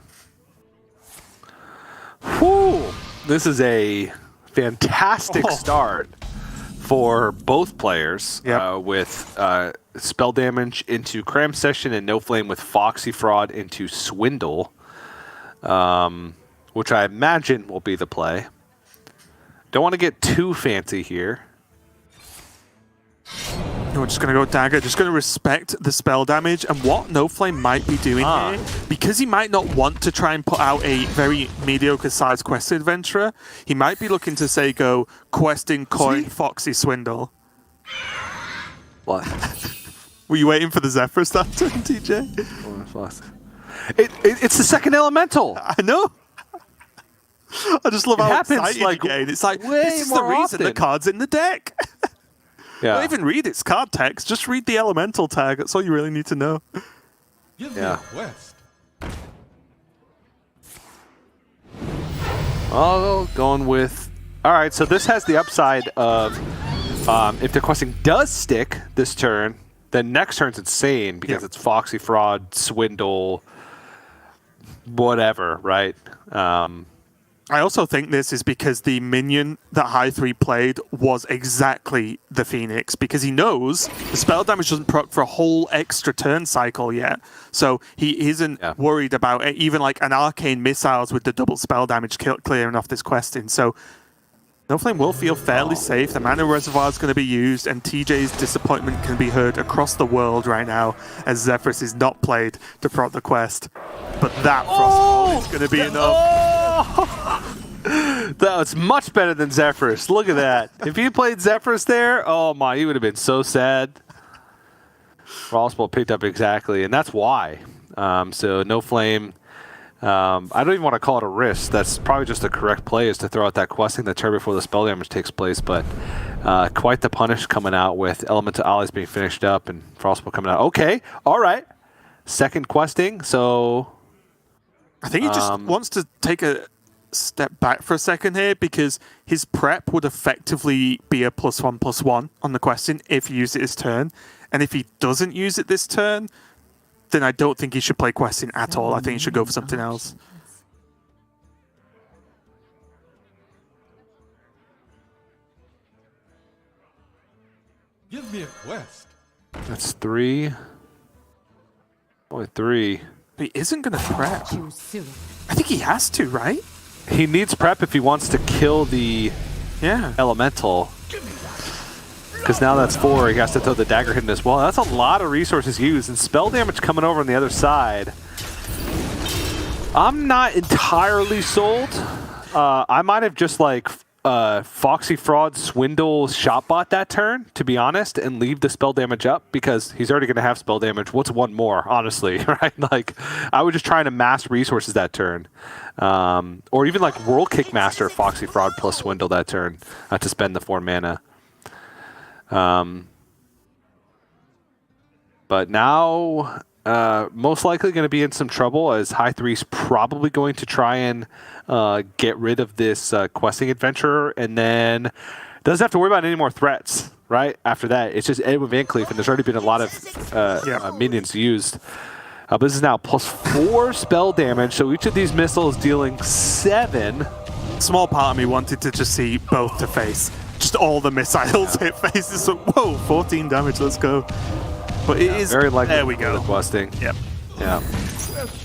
Whew. This is a fantastic start for both players with spell damage into Cram Session and NoFlame with Foxy Fraud into Swindle, which I imagine will be the play. Don't want to get too fancy here. No, we're just going to go Dagger, just going to respect the spell damage, and what NoFlame might be doing here, because he might not want to try and put out a very mediocre sized quest adventurer, he might be looking to say go Questing Coin Foxy Swindle. What? Were you waiting for the Zephyr start turn, TJ? It's the second elemental. I know. I just love how excited like you get. It's like, this is the reason the card's in the deck. Yeah. Don't even read its card text. Just read the elemental tag. That's all you really need to know. Give me a quest. Oh, going with... All right, so this has the upside of if the questing does stick this turn, then next turn's insane because it's Foxy Fraud, Swindle, whatever, right? I also think this is because the minion that High 3 played was exactly the Phoenix, because he knows the spell damage doesn't proc for a whole extra turn cycle yet. So he isn't worried about it, even like an Arcane Missiles with the double spell damage clearing off this questing. So NoFlame will feel fairly safe. The Mana Reservoir is going to be used, and TJ's disappointment can be heard across the world right now as Zephyrus is not played to proc the quest. But that Frostbolt is going to be enough. That was much better than Zephyrus. Look at that. If you played Zephyrus there, oh my, you would have been so sad. Frostbolt picked up exactly, and that's why. So NoFlame, I don't even want to call it a risk. That's probably just the correct play, is to throw out that questing the turn before the spell damage takes place. But quite the punish coming out with Elemental Allies being finished up and Frostbolt coming out. Okay, all right. Second questing, so... I think he just wants to take a step back for a second here, because his prep would effectively be a +1/+1 on the question if he used it this turn. And if he doesn't use it this turn, then I don't think he should play questing at all. I think he should go for something else. Give me a quest. That's 3. Only 3. But he isn't going to prep. I think he has to, right? He needs prep if he wants to kill the elemental. Because now that's 4. He has to throw the dagger hidden as well. That's a lot of resources used. And spell damage coming over on the other side. I'm not entirely sold. I might have just like Foxy Fraud swindle Shotbot that turn, to be honest, and leave the spell damage up because he's already going to have spell damage. What's one more, honestly, right? Like, I was just trying to mass resources that turn. Or even like World Kickmaster Foxy Fraud plus swindle that turn to spend the 4 mana. But now, most likely going to be in some trouble as High 3's probably going to try and get rid of this questing adventurer, and then doesn't have to worry about any more threats, right? After that, it's just Edwin Van Cleef, and there's already been a lot of minions used. But this is now +4 spell damage, so each of these missiles dealing 7. Small part of me wanted to just see both to face. Just all the missiles hit faces. So, whoa, 14 damage, let's go. But it is very likely. There we go. Questing. Yep. Yeah.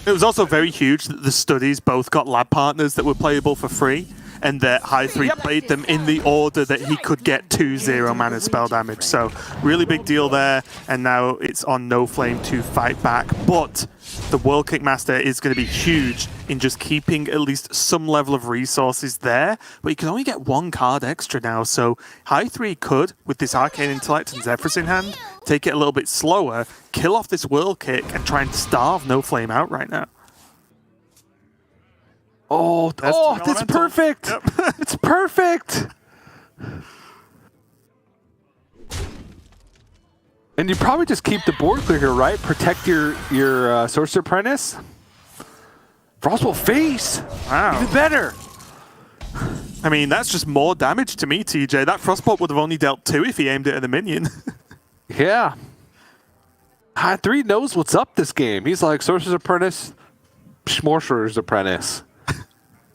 It was also very huge that the studies both got lab partners that were playable for free, and that High 3 played them in the order that he could get 2 0-mana spell damage. So really big deal there, and now it's on NoFlame to fight back. But the World Kickmaster is going to be huge in just keeping at least some level of resources there, but you can only get 1 card extra now, so High 3 could, with this Arcane Intellect and Zephyrus in hand, take it a little bit slower, kill off this World Kick, and try and starve NoFlame out right now. Oh, that's perfect! Yep. It's perfect! And you probably just keep the board clear here, right? Protect your Sorcerer Apprentice. Frostbolt face! Wow. Even better! I mean, that's just more damage to me, TJ. That Frostbolt would have only dealt 2 if he aimed it at the minion. Yeah. High 3 knows what's up this game. He's like, Sorcerer's Apprentice, Schmorcerer's Apprentice.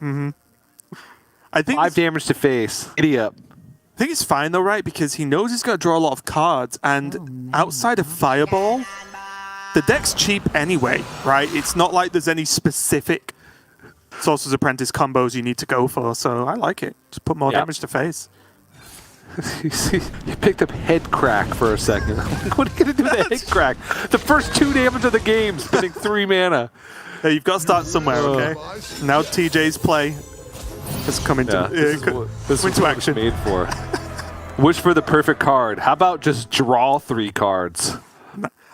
I think 5 damage to face. Giddy up. I think it's fine though, right? Because he knows he's going to draw a lot of cards, and outside of Fireball, the deck's cheap anyway, right? It's not like there's any specific Sorcerer's Apprentice combos you need to go for, so I like it. Just put more damage to face. You picked up Head Crack for a second. What are you going to do with Head Crack? The first 2 damage of the game, spending 3 mana. Hey, you've got to start somewhere, okay? Now TJ's play has come into, this is into action. Made for. Wish for the perfect card. How about just draw 3 cards?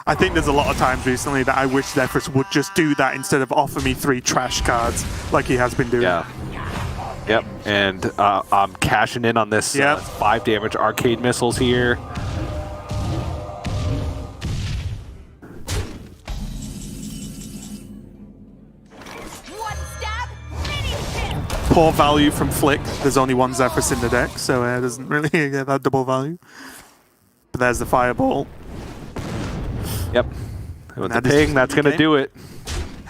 I think there's a lot of times recently that I wish Zephyrus would just do that instead of offer me 3 trash cards like he has been doing. Yeah. Yep, and I'm cashing in on this 5 damage arcade missiles here. Poor value from Flick. There's only 1 Zephyrus in the deck, so it doesn't really get that double value. But there's the Fireball. Yep. With the ping, that's going to do it.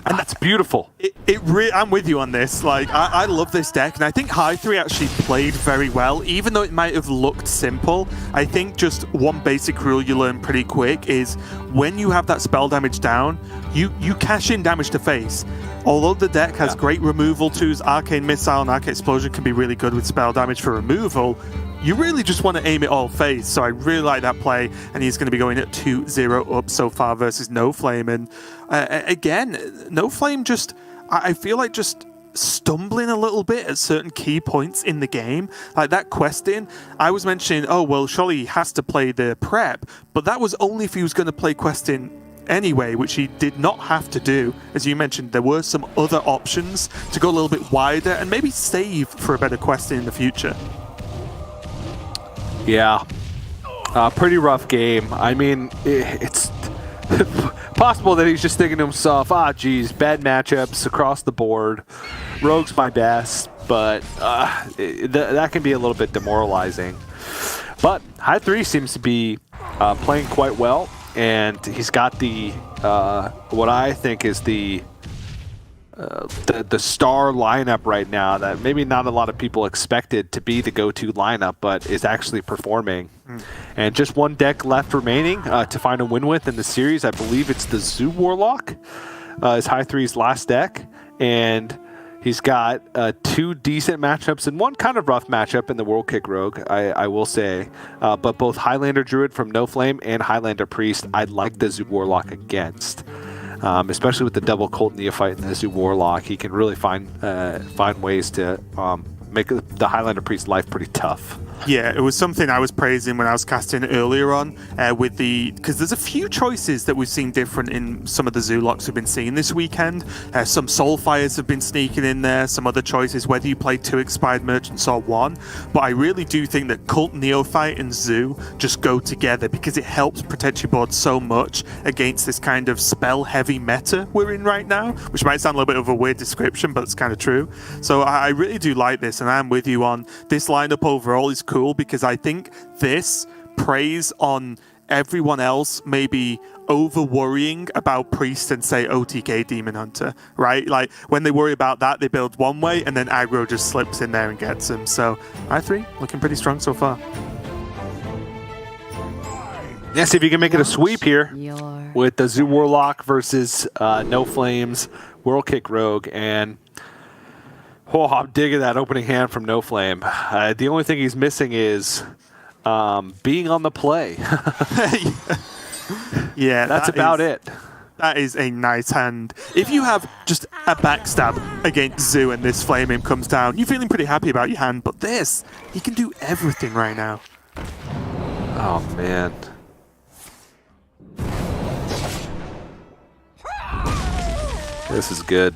And that's beautiful. I'm with you on this. Like, I love this deck, and I think High 3 actually played very well, even though it might have looked simple. I think just one basic rule you learn pretty quick is when you have that spell damage down, you cash in damage to face. Although the deck has great removal tools, Arcane Missile and Arcane Explosion can be really good with spell damage for removal, you really just want to aim it all face. So I really like that play, and he's going to be going at 2-0 up so far versus NoFlame. And again, NoFlame just, I feel like just stumbling a little bit at certain key points in the game. Like that questing, I was mentioning, oh, well, surely he has to play the prep, but that was only if he was going to play questing anyway, which he did not have to do. As you mentioned, there were some other options to go a little bit wider and maybe save for a better questing in the future. Yeah. Pretty rough game. I mean, it's possible that he's just thinking to himself, geez, bad matchups across the board. Rogue's my best, but that can be a little bit demoralizing. But High 3 seems to be playing quite well, and he's got the what I think is the star lineup right now that maybe not a lot of people expected to be the go-to lineup, but is actually performing. And just 1 deck left remaining to find a win with in the series. I believe it's the Zoo Warlock is High 3's last deck, and he's got 2 decent matchups and 1 kind of rough matchup in the World Kick Rogue, I will say. But both Highlander Druid from NoFlame and Highlander Priest, I'd like the Zoo Warlock against. Especially with the double Cult Neophyte and the Zoo Warlock, he can really find ways to make the Highlander Priest life pretty tough. Yeah, it was something I was praising when I was casting earlier on because there's a few choices that we've seen different in some of the Zulocks we've been seeing this weekend. Some Soulfires have been sneaking in there, some other choices, whether you play 2 Expired Merchants or 1. But I really do think that Cult Neophyte and Zoo just go together because it helps protect your board so much against this kind of spell-heavy meta we're in right now, which might sound a little bit of a weird description, but it's kind of true. So I really do like this, and I'm with you on this lineup overall is cool because I think this preys on everyone else maybe over worrying about Priest and say OTK Demon Hunter, right? Like when they worry about that, they build one way and then aggro just slips in there and gets them. So I3 looking pretty strong so far. Yeah, see if you can make it a sweep here with the Zoo Warlock versus NoFlame's World Kick Rogue. And oh, I'm digging that opening hand from NoFlame. The only thing he's missing is being on the play. Yeah, that's about it. That is a nice hand. If you have just a backstab against Zoo and this Flame Imp comes down, you're feeling pretty happy about your hand, but this, he can do everything right now. Oh, man. This is good.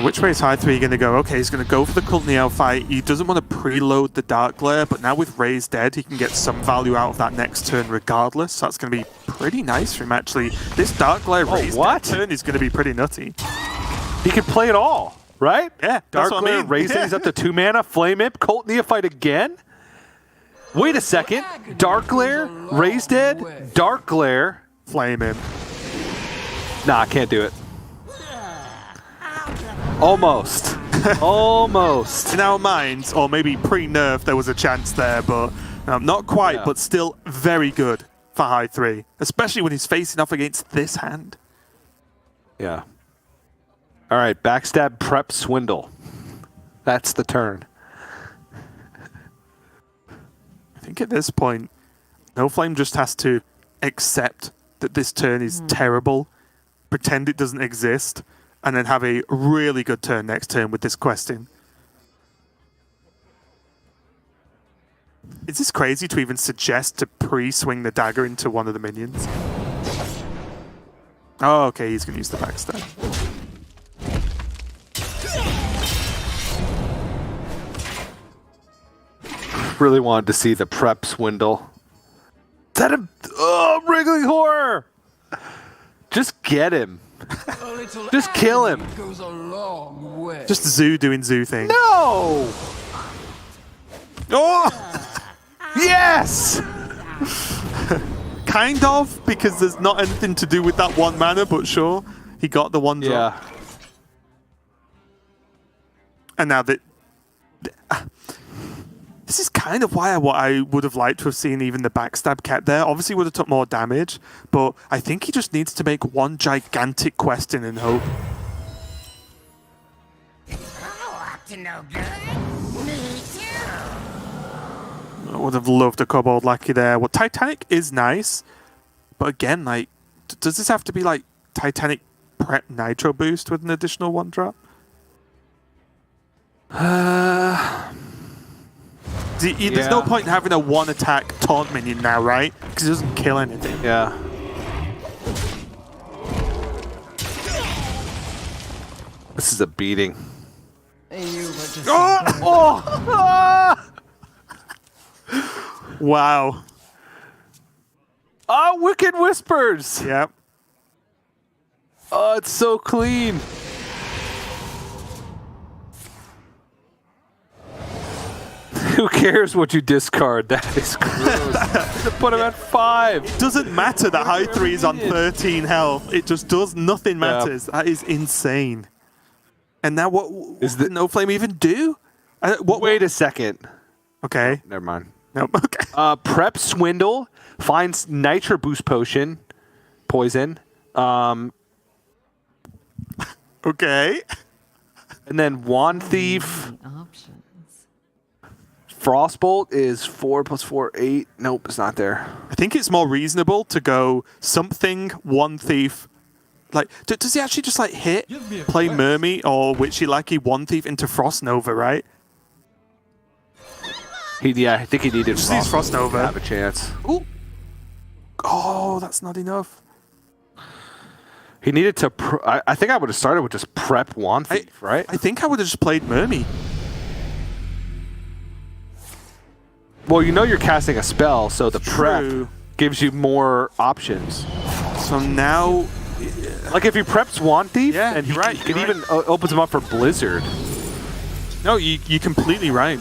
Which way is High3 going to go? Okay, he's going to go for the Cult Neophyte. He doesn't want to preload the Dark Glare, but now with Ray's dead, he can get some value out of that next turn regardless. So that's going to be pretty nice for him, actually. This Dark Glare Ray's dead turn is going to be pretty nutty. He can play it all, right? Yeah, Dark that's what Glare, I mean. Ray's dead, he's up to 2 mana, Flame Imp, Cult Neophyte again? Wait a second. Dark Glare, Ray's dead, Dark Glare, Flame Imp. Nah, I can't do it. Almost. Almost. In our minds, or maybe pre-nerf, there was a chance there, but not quite, but still very good for High3, especially when he's facing off against this hand. Yeah. All right, backstab, prep, swindle. That's the turn. I think at this point, NoFlame just has to accept that this turn is terrible, pretend it doesn't exist, and then have a really good turn next turn with this questing. Is this crazy to even suggest to pre-swing the dagger into one of the minions? Oh, okay, he's going to use the backstab. Really wanted to see the prep swindle. Is that a wriggling horror? Just get him. Just kill him. Goes a long way. Just Zoo doing Zoo things. No! Oh! Yes! Kind of, because there's not anything to do with that 1 mana, but sure. He got the 1 drop. Yeah. And now that... This is kind of why I would have liked to have seen even the backstab kept there. Obviously would have took more damage, but I think he just needs to make one gigantic question and hope. Up to no good. Me too. I would have loved a Kobold Lackey there. Well, Titanic is nice, but again, like, does this have to be like Titanic Prep Nitro Boost with an additional 1 drop? There's no point in having a 1 attack taunt minion now, right? Because it doesn't kill anything. Yeah. This is a beating. Wow. Oh, Wicked Whispers! Yep. Oh, it's so clean. Who cares what you discard? That is gross. Put him at 5. It doesn't matter that High3 is on 13 health. It just does. Nothing matters. That is insane. And now what did NoFlame even do? Wait a second. Okay. Never mind. Nope. Okay. Prep Swindle. Finds Nitro Boost Potion. Poison. Okay. And then Wand Thief. Frostbolt is 4 + 4, 8. Nope, it's not there. I think it's more reasonable to go something, 1 Thief, Like, does he actually just like hit, play Mermy or Witchy Lackey, One Thief into Frost Nova, right? Yeah, I think he needed Just needs Frost Nova. to have a chance. Ooh. Oh, that's not enough. He needed to. I think I would have started with just prep One Thief, right? I think I would have just played Mermy. Well, you know you're casting a spell, so the prep True. gives you more options. So now, Like if he preps One Thief, Yeah, and you're right, he could you're even opens him up for Blizzard. no, you're completely right.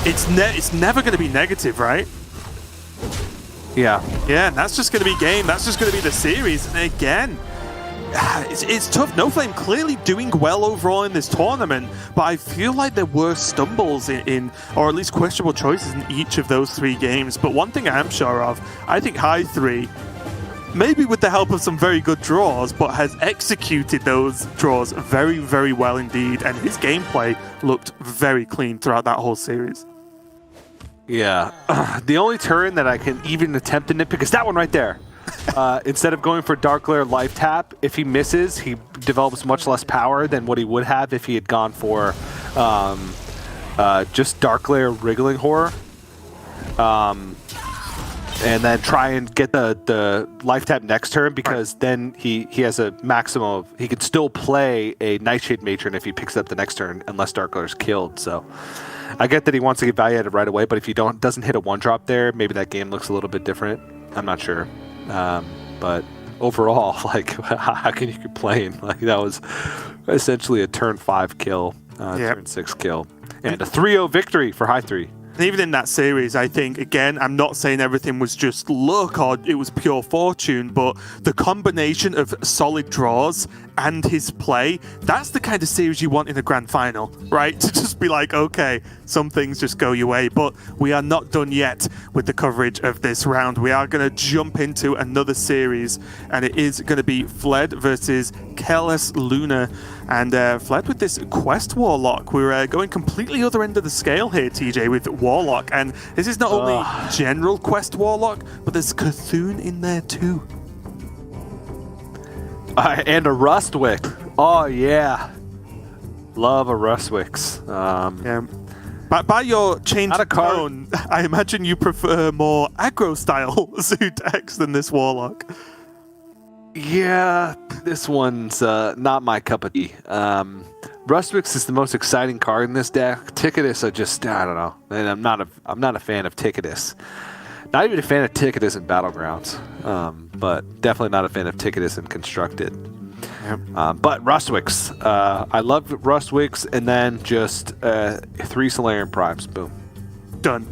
It's never going to be negative, right? Yeah. Yeah, and that's just going to be game. That's just going to be the series. And again, it's tough. NoFlame clearly doing well overall in this tournament, but I feel like there were stumbles in or at least questionable choices in each of those 3 games. But one thing I am sure of, I think High 3, maybe with the help of some very good draws, but has executed those draws very, very well indeed. And his gameplay looked very clean throughout that whole series. Yeah. The only turn that I can even attempt to nitpick is that one right there. Instead of going for Dark Lair Life Tap, if he misses, he develops much less power than what he would have if he had gone for just Dark Lair Wriggling Horror. And then try and get the Life Tap next turn, because then he has a maximum of... He can still play a Nightshade Matron if he picks it up the next turn, unless Dark Lair's killed, so... I get that he wants to get value added right away, but if you doesn't hit a 1-drop there, maybe that game looks a little bit different. I'm not sure. But overall, like, how can you complain? Like, that was essentially a turn 5 kill, turn 6 kill, and a 3-0 victory for High 3. And even in that series, I think, again, I'm not saying everything was just luck or it was pure fortune, but the combination of solid draws and his play, that's the kind of series you want in a grand final, right? To just be like, okay, some things just go your way. But we are not done yet with the coverage of this round. We are going to jump into another series, and it is going to be Fled versus KelsLuna. And Fled with this Quest Warlock. We're going completely other end of the scale here, TJ, with Warlock. And this is not only general Quest Warlock, but there's Cthulhu in there too. And a Rustwick. Oh, yeah. Love a Rustwicks. Yeah. By your change of tone, I imagine you prefer more aggro-style Zoo decks than this Warlock. Yeah, this one's not my cup of tea. Rustwicks is the most exciting card in this deck. Ticketus, I don't know. And I'm not a fan of Ticketus. Not even a fan of Ticketus in Battlegrounds, but definitely not a fan of Ticketus in Constructed. Yep. But Rustwicks, I love Rustwicks, and then just 3 Solarian Primes, boom, done.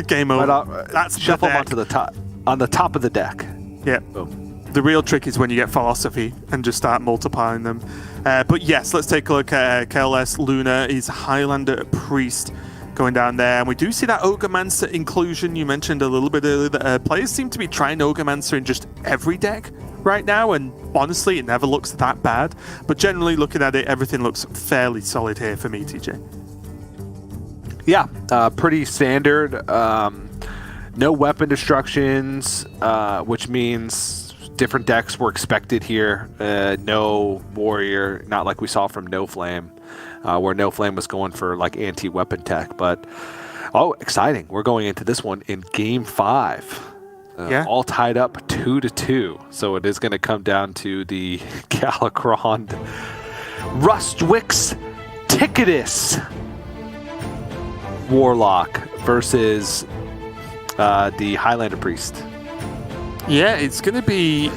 Game over. That's shuffle them onto the top, on the top of the deck. Yeah. Boom. The real trick is when you get Philosophy and just start multiplying them. But yes, let's take a look at KelsLuna. He's Highlander Priest going down there. And we do see that Ogremancer inclusion you mentioned a little bit earlier. That, players seem to be trying Ogremancer in just every deck right now. And honestly, it never looks that bad. But generally, looking at it, everything looks fairly solid here for me, TJ. Yeah, pretty standard. No weapon destructions, which means different decks were expected here. No warrior, not like we saw from NoFlame, where NoFlame was going for like anti-weapon tech. But exciting! We're going into this one in Game 5. All tied up 2-2. So it is going to come down to the Galakrond Rustwicks Ticketus Warlock versus the Highlander Priest. Yeah, it's going to be...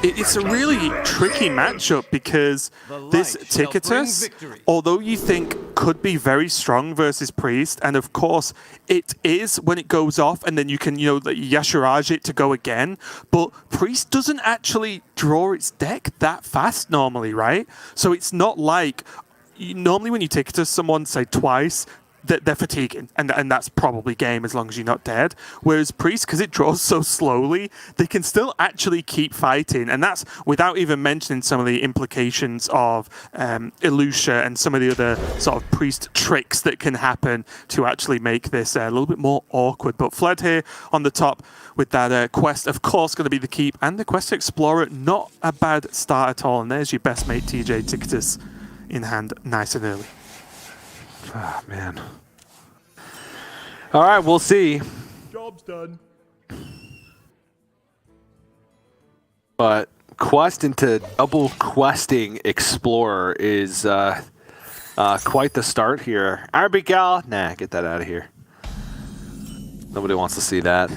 It's a really tricky matchup because this Ticketus, although you think could be very strong versus Priest, and of course it is when it goes off and then you can, Yashirage it to go again, but Priest doesn't actually draw its deck that fast normally, right? So it's not like... Normally when you Ticketus someone, say, twice, they're fatiguing, and that's probably game as long as you're not dead. Whereas Priest, because it draws so slowly, they can still actually keep fighting, and that's without even mentioning some of the implications of Elucia and some of the other sort of Priest tricks that can happen to actually make this a little bit more awkward. But Fled here on the top with that quest, of course, going to be the keep, and the quest to Explorer, not a bad start at all. And there's your best mate, TJ Ticketus, in hand nice and early. Ah, man. All right, we'll see. Job's done. But quest into double questing Explorer is quite the start here. Arbigal, nah, get that out of here. Nobody wants to see that.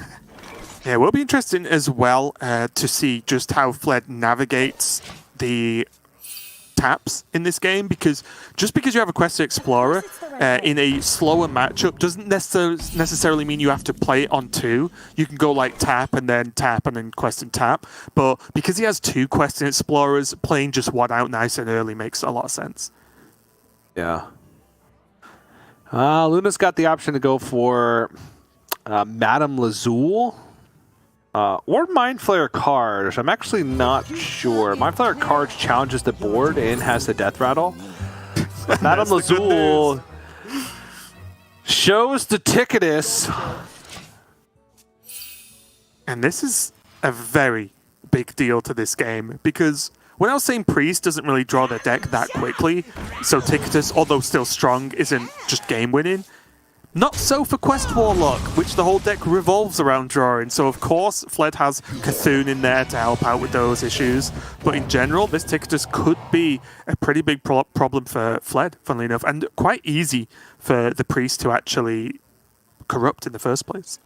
Yeah, it will be interesting as well to see just how Fled navigates the taps in this game, because just because you have a quest to Explorer in a slower matchup doesn't necessarily mean you have to play it on two. You can go like tap and then quest and tap, but because he has two quest and Explorers, playing just one out nice and early makes a lot of sense. Yeah. Luna's got the option to go for Madame Lazul. Or Mind Flayer Cards. I'm actually not sure. Mind Flayer Cards challenges the board and has the death rattle. Madame Lazul shows the Ticketus. And this is a very big deal to this game, because when I was saying Priest doesn't really draw their deck that quickly, so Ticketus, although still strong, isn't just game winning. Not so for Quest Warlock, which the whole deck revolves around drawing. So of course, Fled has Cthulhu in there to help out with those issues. But in general, this Ticketus could be a pretty big problem for Fled, funnily enough, and quite easy for the Priest to actually corrupt in the first place.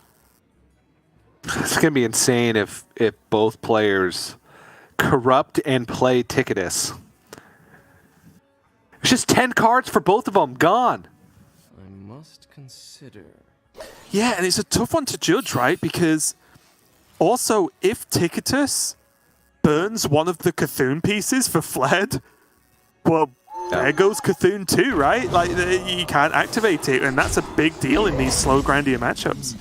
It's going to be insane if both players corrupt and play Ticketus. It's just 10 cards for both of them, gone. Must consider. Yeah, and it's a tough one to judge, right? Because also, if Ticketus burns one of the Cthulhu pieces for Fled, well, there goes Cthulhu too, right? Like, you can't activate it, and that's a big deal in these slow, grindier matchups.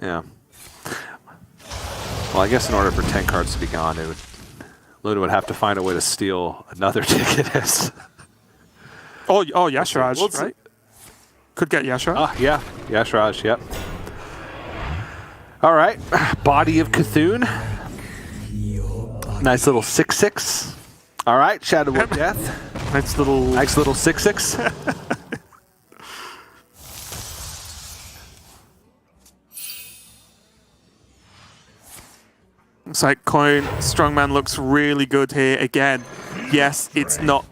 Yeah. Well, I guess in order for 10 cards to be gone, Luna would have to find a way to steal another Ticketus. Oh, Yasharaj, right? Could get Yasharaj. Ah, yeah. Yasharaj, yep. All right. Body of Cthulhu. Nice little 6/6. All right. Shadow of Death. Nice little 6/6. Looks like Coin Strongman looks really good here. Again, yes, it's not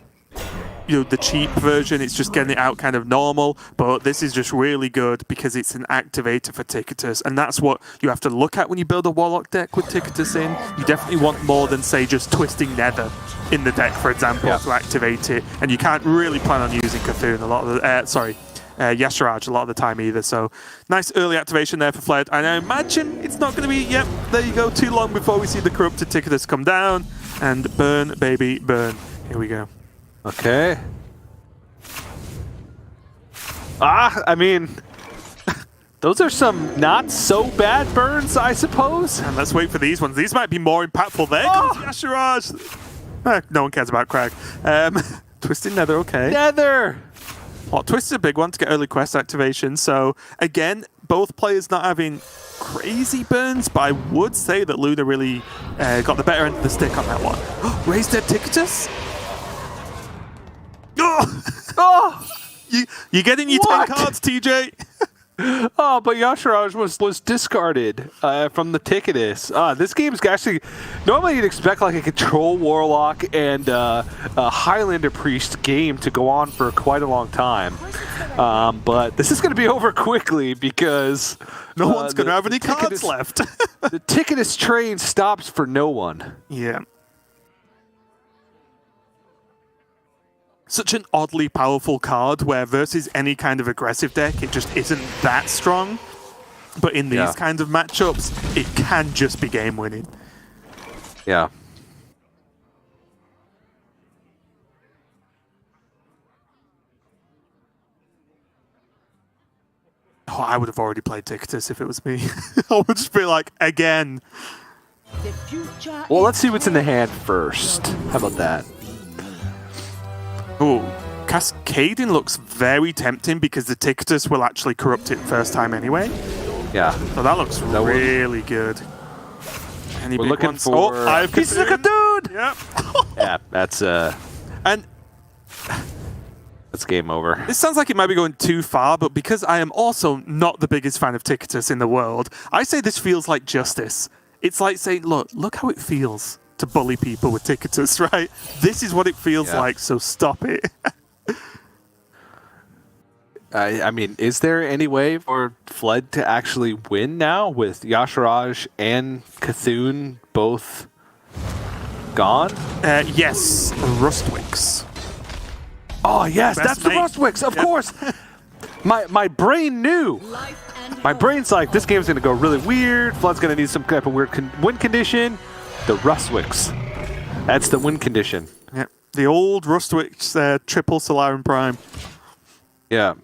the cheap version, it's just getting it out kind of normal, but this is just really good because it's an activator for Ticketus, and that's what you have to look at when you build a Warlock deck with Ticketus in. You definitely want more than, say, just twisting Nether in the deck, for example, to activate it, and you can't really plan on using Cthulhu a lot of the, Yasharaj a lot of the time either, so nice early activation there for Fled, and I imagine it's not going to be, yep, there you go, too long before we see the corrupted Ticketus come down, and burn, baby, burn. Here we go. Okay. I mean, those are some not so bad burns, I suppose. And let's wait for these ones. These might be more impactful. There goes Yasharaj. No one cares about Crag. Twisted Nether, okay. Nether! Well, Twisted's a big one to get early quest activation. So, again, both players not having crazy burns, but I would say that Luna really got the better end of the stick on that one. Raised Dead Ticketus? Oh! Oh! You getting your 10 cards, TJ? Oh, but Yasharaj was discarded from the Ticketus. This game's actually... Normally you'd expect like a Control Warlock and a Highlander Priest game to go on for quite a long time. But this is going to be over quickly because... No one's going to have any cards left. The Ticketus train stops for no one. Yeah. Such an oddly powerful card where versus any kind of aggressive deck, it just isn't that strong. But in these kinds of matchups, it can just be game winning. Yeah. Oh, I would have already played Ticketus if it was me. I would just be like, again. Well, let's see what's in the hand first. How about that? Oh, Cascading looks very tempting because the Ticketus will actually corrupt it first time anyway. Yeah. So that looks really good. Any We're big looking ones? for... Oh, I've He's a good dude! Yep. Yeah, that's And that's game over. this sounds like it might be going too far, but because I am also not the biggest fan of Ticketus in the world, I say this feels like justice. It's like saying, look how it feels to bully people with Ticketus, right? This is what it feels like, so stop it. I mean, is there any way for Fled to actually win now with Yasharaj and Cthulhu both gone? Yes, Rustwicks. Oh, yes, Best that's the mate. Rustwicks, of course. My brain knew. My brain's like, this game's going to go really weird. Flood's going to need some type of weird win condition. The Rustwicks. That's the win condition. Yeah, the old Rustwicks triple Solarium Prime. Yeah.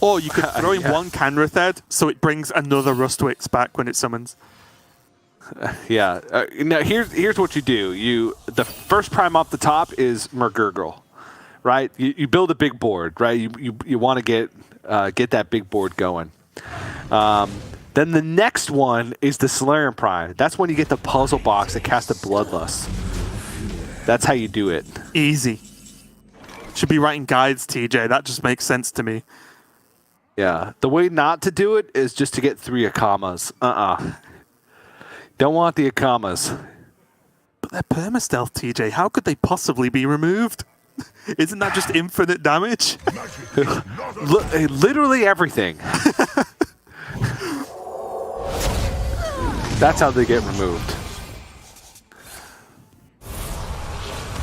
Or you could throw in one Canrathed, so it brings another Rustwicks back when it summons. Yeah. Now here's what you do. The first prime off the top is Mergurgle, right? You build a big board, right? You want to get that big board going. Then the next one is the Solarium Prime. That's when you get the puzzle box that casts a Bloodlust. That's how you do it. Easy. Should be writing guides, TJ. That just makes sense to me. Yeah. The way not to do it is just to get 3 Akamas. Don't want the Akamas. But they're perma-stealth, TJ. How could they possibly be removed? Isn't that just infinite damage? Literally everything. That's how they get removed.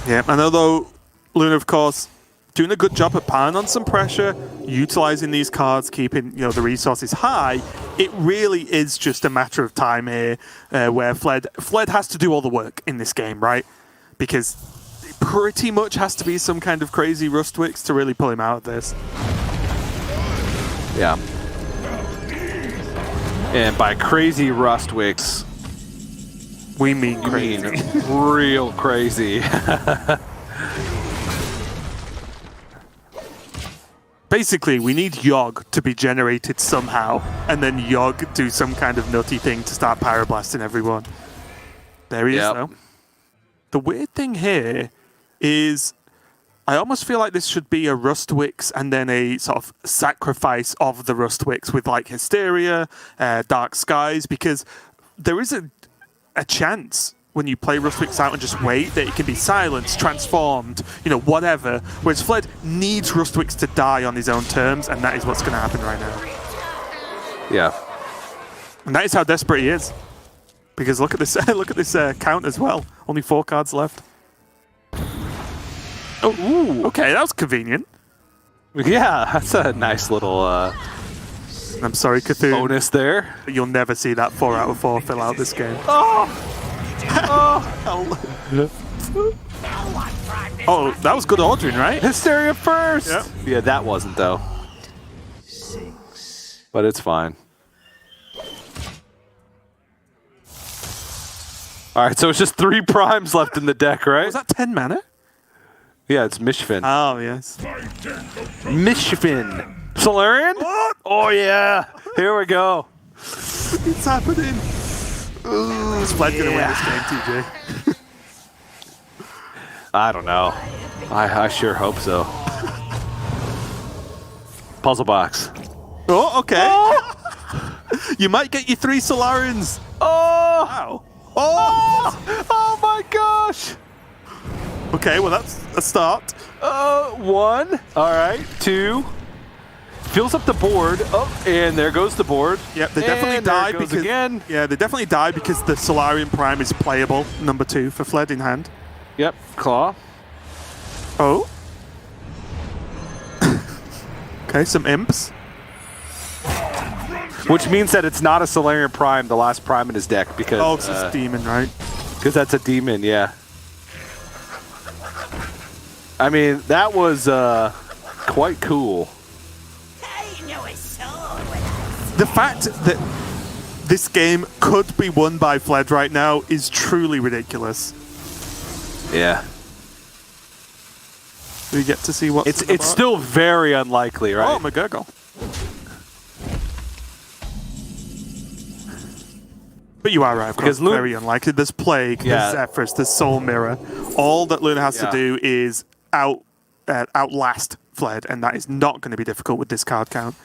Yeah, and although Luna, of course, doing a good job at piling on some pressure, utilizing these cards, keeping the resources high, it really is just a matter of time here where Fled has to do all the work in this game, right? Because it pretty much has to be some kind of crazy Rustwicks to really pull him out of this. Yeah. And by crazy Rustwicks, we mean you crazy. mean real crazy. Basically, we need Yogg to be generated somehow, and then Yogg do some kind of nutty thing to start pyroblasting everyone. There he is, though. The weird thing here is I almost feel like this should be a Rustwicks and then a sort of sacrifice of the Rustwicks with like Hysteria, Dark Skies, because there is a chance when you play Rustwicks out and just wait that it can be silenced, transformed, whatever. Whereas Fled needs Rustwicks to die on his own terms, and that is what's going to happen right now. Yeah. And that is how desperate he is. Because look at this, count as well. Only 4 cards left. Oh, ooh, okay, that was convenient. Yeah, that's a nice little I'm sorry, Cthulhu. bonus there. But you'll never see that 4 out of 4 fill out this game. Oh, that was good ordering, right? Hysteria first! Yep. Yeah, that wasn't, though. But it's fine. Alright, so it's just 3 primes left in the deck, right? Was that 10 mana? Yeah, it's Mishfin. Oh, yes. Mishfin! Solarian? What? Oh, yeah! Here we go. It's happening. Is Fled going to win this game, TJ? I don't know. I sure hope so. Puzzle box. Oh, okay. Oh! You might get your 3 Solarians. Oh! Wow. Oh! Oh my gosh! Okay, well, that's a start. 1. All right. 2. Fills up the board. Oh, and there goes the board. Yep, they definitely and die there it goes because again. Yeah, they definitely die because the Solarium Prime is playable. Number 2 for Fled in hand. Yep. Claw. Oh. Okay, some imps. Which means that it's not a Solarian Prime, the last Prime in his deck, because Oh, it's a demon, right? because that's a demon. Yeah. I mean, that was quite cool. I know a soul with us. The fact that this game could be won by Fled right now is truly ridiculous. Yeah. We get to see what It's still very unlikely, right? Oh, McGurgle. But you are right, of course. Very unlikely. There's Plague, there's Zephyrus, there's Soul Mirror. All that Luna has to do is outlast Fled, and that is not going to be difficult with this card count.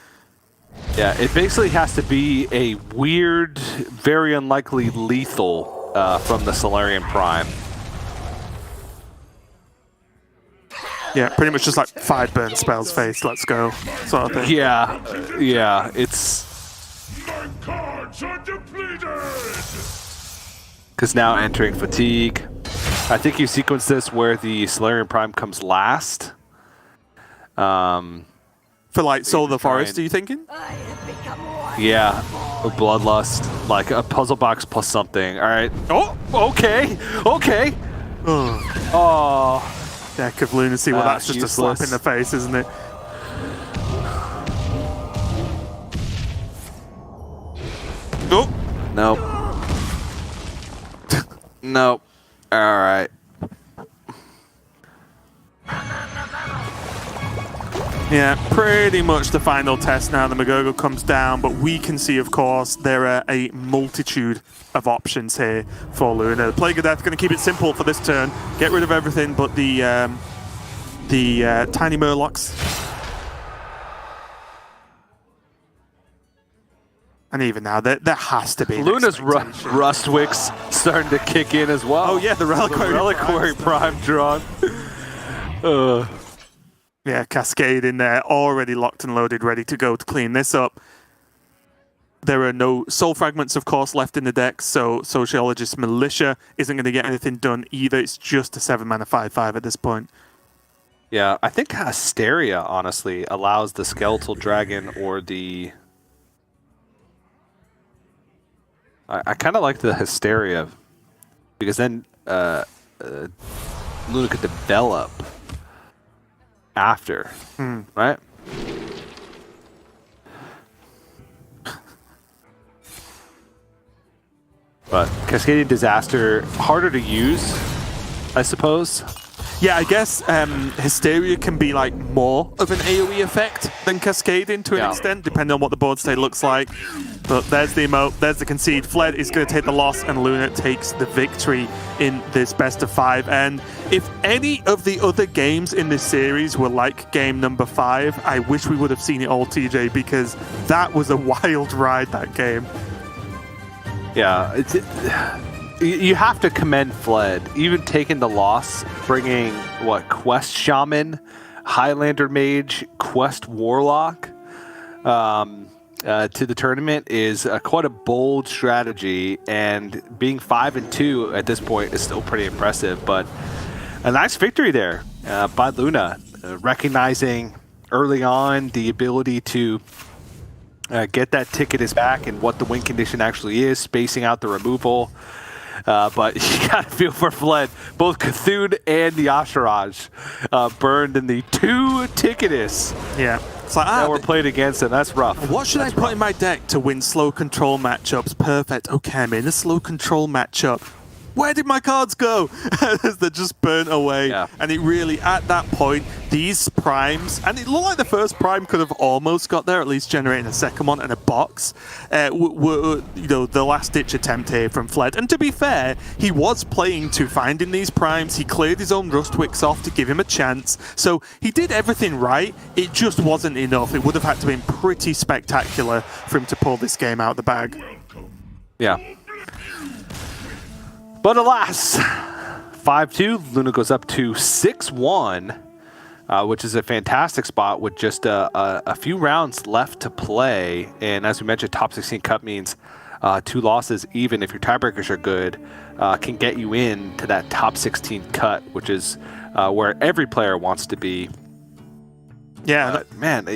Yeah, it basically has to be a weird, very unlikely lethal from the Solarian Prime. Yeah, pretty much just like 5 burn spells face, let's go, sort of thing. Yeah, it's... My cards are depleted! Because now entering Fatigue. I think you sequence this where the Solarian Prime comes last. For like Soul of the Forest, are you thinking? Yeah, a Bloodlust, like a puzzle box plus something. All right. Oh, okay. Oh. Deck of Lunacy. Well, that's just useless. A slap in the face, isn't it? Oh. Nope. Nope. All right. Yeah, pretty much the final test now. The McGurgle comes down, but we can see, of course, there are a multitude of options here for Luna. The Plague of Death going to keep it simple for this turn. Get rid of everything but the tiny Murlocs. And even now, there has to be. Luna's Rustwick's starting to kick in as well. Oh yeah, the Reliquary Prime drawn. Yeah, Cascade in there, already locked and loaded, ready to go to clean this up. There are no soul fragments, of course, left in the deck, so Sociologist Militia isn't going to get anything done either. It's just a 7-mana 5/5 at this point. Yeah, I think Hysteria, honestly, allows the Skeletal Dragon or the... I kind of like the Hysteria, because then Luna could develop after, right? But Cascading Disaster, harder to use, I suppose. Yeah, I guess Hysteria can be like more of an AoE effect than Cascading to an extent, depending on what the board state looks like. But there's the emote, there's the concede. Fled is going to take the loss, and Luna takes the victory in this best of 5. And if any of the other games in this series were like game number 5, I wish we would have seen it all, TJ, because that was a wild ride, that game. Yeah, you have to commend Fled. Even taking the loss, bringing, Quest Shaman, Highlander Mage, Quest Warlock to the tournament is quite a bold strategy, and being 5-2 at this point is still pretty impressive. But a nice victory there by Luna, recognizing early on the ability to get that ticket is back and what the win condition actually is, spacing out the removal. But you gotta feel for Fled. Both Cthulhu and the Asheraj burned in the 2 ticketus. Yeah. It's like, that were played against them. That's rough. What should I put in my deck to win slow control matchups? Perfect. Okay, I'm in a slow control matchup. Where did my cards go? They're just burnt away. Yeah. And it really, at that point, these primes, and it looked like the first prime could have almost got there, at least generating a second one and a box, were the last-ditch attempt here from Fled. And to be fair, he was playing to finding these primes. He cleared his own Rustwicks off to give him a chance. So he did everything right. It just wasn't enough. It would have had to have been pretty spectacular for him to pull this game out of the bag. Yeah. But alas, 5-2, Luna goes up to 6-1, which is a fantastic spot with just a few rounds left to play. And as we mentioned, top 16 cut means 2 losses, even if your tiebreakers are good, can get you into that top 16 cut, which is where every player wants to be. Yeah, man.